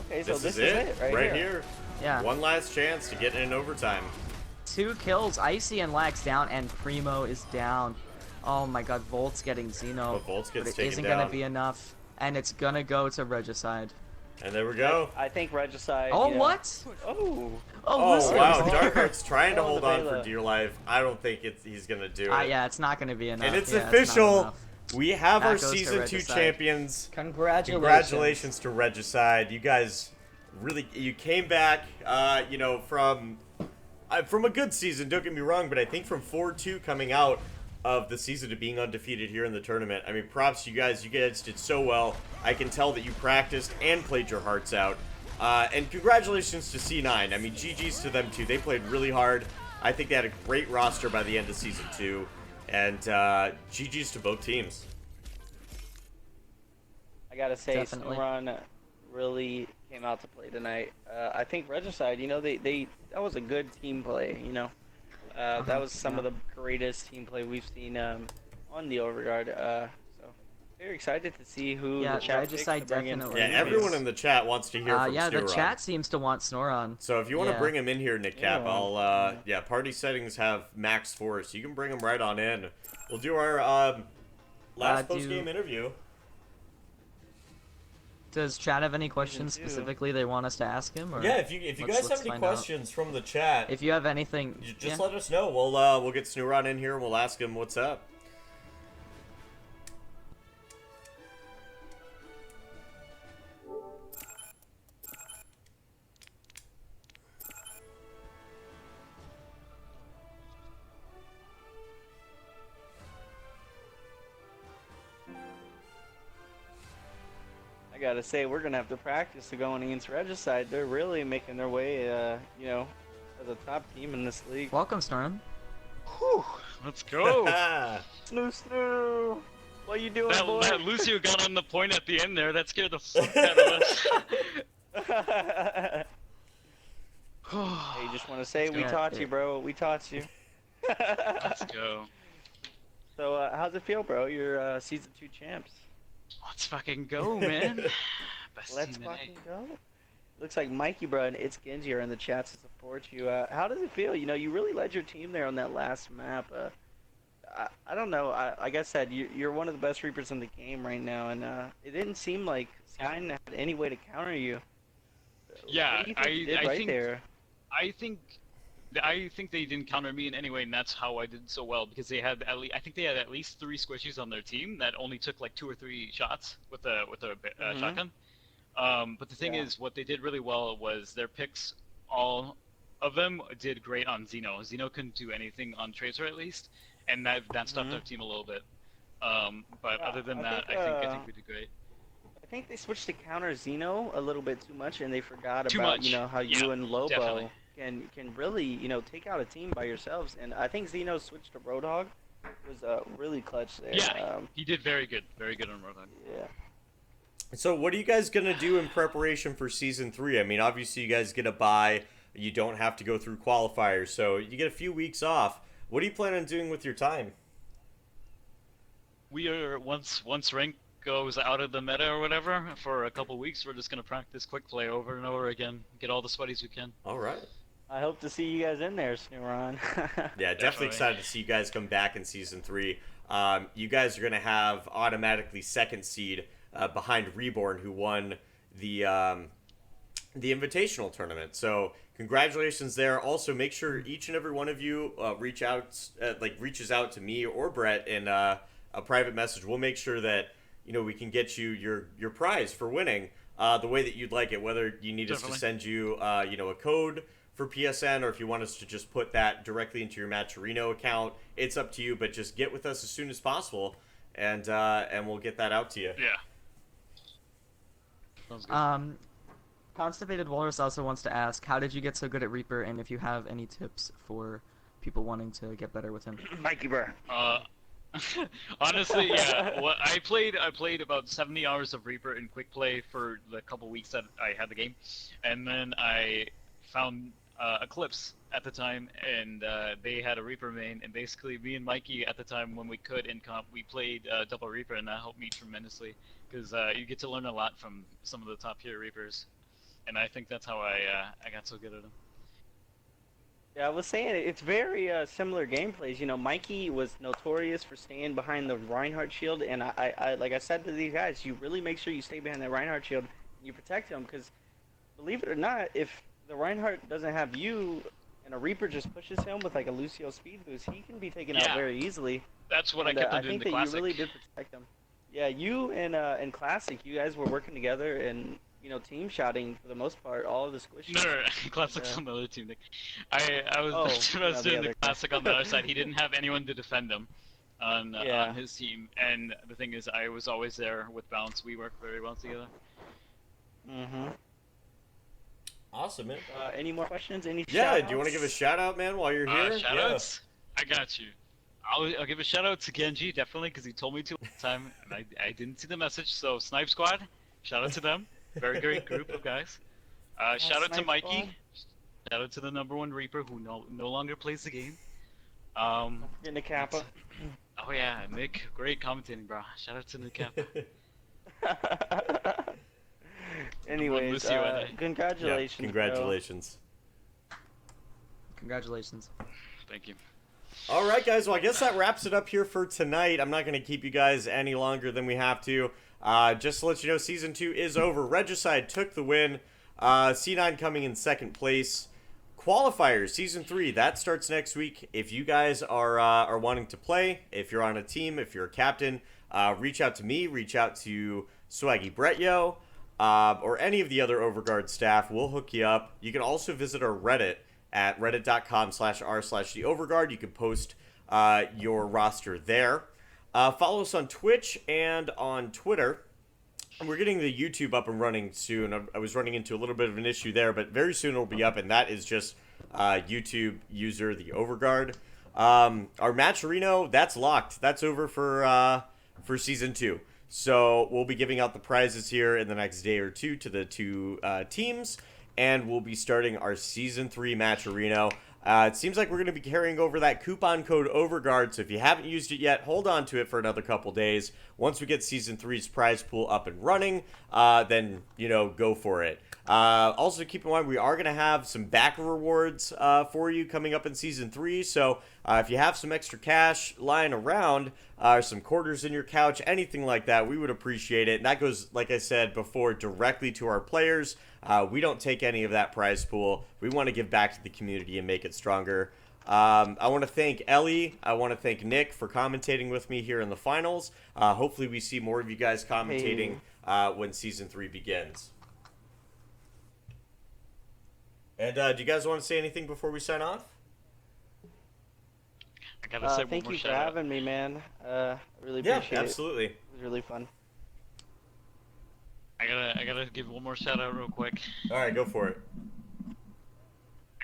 Okay, so This is it right, here. Yeah. One last chance to get in overtime. 2 kills, Icy and Lax down, and Primo is down. Oh my god, Volt's getting Xeno. But Volts gets but it taken isn't down. gonna be enough. And it's gonna go to Regicide. And there we go. I think Regicide. Oh, yeah. what? Oh. Oh, Lucio wow. was- Darkheart's trying to Oh, hold the on Vela. for dear life. I don't think he's going to do it. Yeah, it's not gonna be enough. And it's Yeah, not official. enough. We have That our goes to Season 2 Regicide. champions. Congratulations. Congratulations to Regicide. You guys you came back, from a good season, don't get me wrong, but I think from 4-2 coming out of the season to being undefeated here in the tournament. I mean, props to you guys. You guys did so well. I can tell that you practiced and played your hearts out. And congratulations to C9. I mean, GG's to them too. They played really hard. I think they had a great roster by the end of Season 2. And GG's to both teams. I gotta say, Definitely. Snoron really came out to play tonight. I think Regicide, that was a good team play. That was some of the greatest team play we've seen on the Overguard. So very excited to see who Yeah, the chat picks Regicide to bring in. definitely Yeah, everyone in the chat wants to hear from yeah, the Snoron. chat seems to want Snoron. So if you want to Yeah. bring him in here, Nick Cap, Yeah. I'll party settings have max force. You can bring him right on in. We'll do our last post game interview. Does chat have any questions Season 2. specifically they want us to ask him? Or Yeah, if you let's- guys have let's any find out. questions from the chat, If you have anything, just yeah. let us know. We'll get Snoron in here and we'll ask him what's up. I gotta say, we're gonna have to practice to going against Regicide. They're really making their way, as a top team in this league. Welcome, Snoron. Whew, let's go. Snoo. What you doing, boy? that Lucio got on the point at the end there. That scared the fuck out of us. Hey, just want to say we Yeah. taught you, bro. We taught you. Let's go. So, how's it feel, bro? You're Season 2 champs. Let's fucking go, man. Best Let's team in A. fucking go. Looks like Mikey, bro, and It's Genji are in the chat to support you. How does it feel? You really led your team there on that last map. I don't know. Like I said, you're one of the best Reapers in the game right now, and it didn't seem like Skyn had any way to counter you. Yeah, What do you think you did right think there? I think they didn't counter me in any way, and that's how I did so well because they had I think they had at least 3 squishies on their team that only took like 2 or 3 shots with a shotgun. But the thing Yeah. is, what they did really well was their picks. All of them did great on Xeno. Xeno couldn't do anything on Tracer at least, and that stopped our team a little bit. But Yeah, other than I that, think, I think we did great. I think they switched to counter Xeno a little bit too much, and they forgot Too about much. how Yeah, you and Lobo definitely. can really take out a team by yourselves. And I think Xeno switched to Roadhog was really clutch there. Yeah, he did very good on Roadhog. Yeah. So what are you guys going to do in preparation for Season 3? I mean, obviously you guys get a bye. You don't have to go through qualifiers, so you get a few weeks off. What do you plan on doing with your time? We are once rank goes out of the meta or whatever for a couple weeks, we're just gonna practice quick play over and over again, get all the sweaties we can. All right. I hope to see you guys in there, Snooron. Yeah, definitely excited to see you guys come back in Season 3. You guys are going to have automatically second seed behind Reborn, who won the Invitational tournament. So congratulations there. Also, make sure each and every one of you reaches out to me or Brett in a private message. We'll make sure that we can get you your prize for winning the way that you'd like it. Whether you need us to send you a code for PSN, or if you want us to just put that directly into your Matcherino account, it's up to you. But just get with us as soon as possible, and we'll get that out to you. Yeah. Sounds good. Constipated Walrus also wants to ask, how did you get so good at Reaper, and if you have any tips for people wanting to get better with him? Mikey Burr. Honestly, yeah. Well, I played about 70 hours of Reaper in quick play for the couple weeks that I had the game, and then I found Eclipse at the time, and they had a Reaper main, and basically me and Mikey at the time when we could in comp, we played double Reaper, and that helped me tremendously because you get to learn a lot from some of the top tier Reapers, and I think that's how I got so good at them. Yeah, I was saying it's very similar gameplays. Mikey was notorious for staying behind the Reinhardt shield, and I like I said to these guys, you really make sure you stay behind that Reinhardt shield and you protect him, because believe it or not, if the Reinhardt doesn't have you and a Reaper just pushes him with like a Lucio speed boost, he can be taken out very easily. That's what I kept on doing in the Classic. I think that you really did protect him. Yeah, you and Classic, you guys were working together and team shouting for the most part, all of the squishies. No, Classic's on the other team. I was doing the Classic on the other side. He didn't have anyone to defend him on his team, and the thing is, I was always there with Bounce. We worked very well together. Mm-hmm. Awesome, man. Any more questions? Any Yeah, shout-outs? do you want to give a shout out, man, while you're here? Shoutouts? Yeah. I got you. I'll give a shout out to Genji, definitely, because he told me to last time, and I didn't see the message. So Snipe Squad, shout out to them. Very great group of guys. Shout out to Mikey. Squad. Shout out to the #1 Reaper who no longer plays the game. Getting the Kappa. Oh yeah, Nick, great commentating, bro. Shout out to Nick Kappa. Anyways, congratulations. Yeah, congratulations. Congratulations. Thank you. All right, guys. Well, I guess that wraps it up here for tonight. I'm not going to keep you guys any longer than we have to. Just to let you know, Season 2 is over. Regicide took the win. C9 coming in second place. Qualifiers, Season 3, that starts next week. If you guys are wanting to play, if you're on a team, if you're a captain, reach out to me, reach out to Swaggy Bretyo, or any of the other Overguard staff. We'll hook you up. You can also visit our Reddit at reddit.com/r/theoverguard. You can post your roster there. Follow us on Twitch and on Twitter. And we're getting the YouTube up and running soon. I was running into a little bit of an issue there, but very soon it'll be up, and that is just YouTube user the Overguard. Our Matcherino, that's locked. That's over for Season 2. So we'll be giving out the prizes here in the next day or two to the two teams, and we'll be starting our Season 3 Matcherino. It seems like we're going to be carrying over that coupon code Overguard, so if you haven't used it yet, hold on to it for another couple days. Once we get Season 3's prize pool up and running, then, go for it. Also, keep in mind, we are going to have some backer rewards for you coming up in Season 3, so if you have some extra cash lying around, or some quarters in your couch, anything like that, we would appreciate it. And that goes, like I said before, directly to our players. We don't take any of that prize pool. We want to give back to the community and make it stronger. I want to thank Ellie. I want to thank Nick for commentating with me here in the finals. Hopefully we see more of you guys commentating when Season 3 begins. And do you guys want to say anything before we sign off? I gotta say one Thank more you for shout out. having me, man. I really Yeah, appreciate it. absolutely. It was really fun. I gotta give one more shout out real quick. All right, go for it.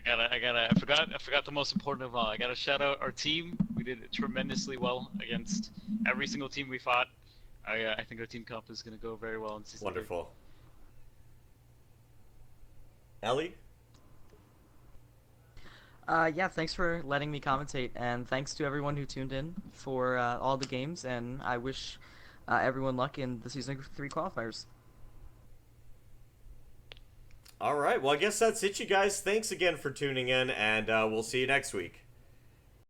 I forgot the most important of all. I gotta shout out our team. We did tremendously well against every single team we fought. I think our team comp is gonna go very well in season 3. Wonderful. Ellie? Yeah, thanks for letting me commentate, and thanks to everyone who tuned in for all the games, and I wish everyone luck in the Season 3 qualifiers. All right, well, I guess that's it, you guys. Thanks again for tuning in, and we'll see you next week.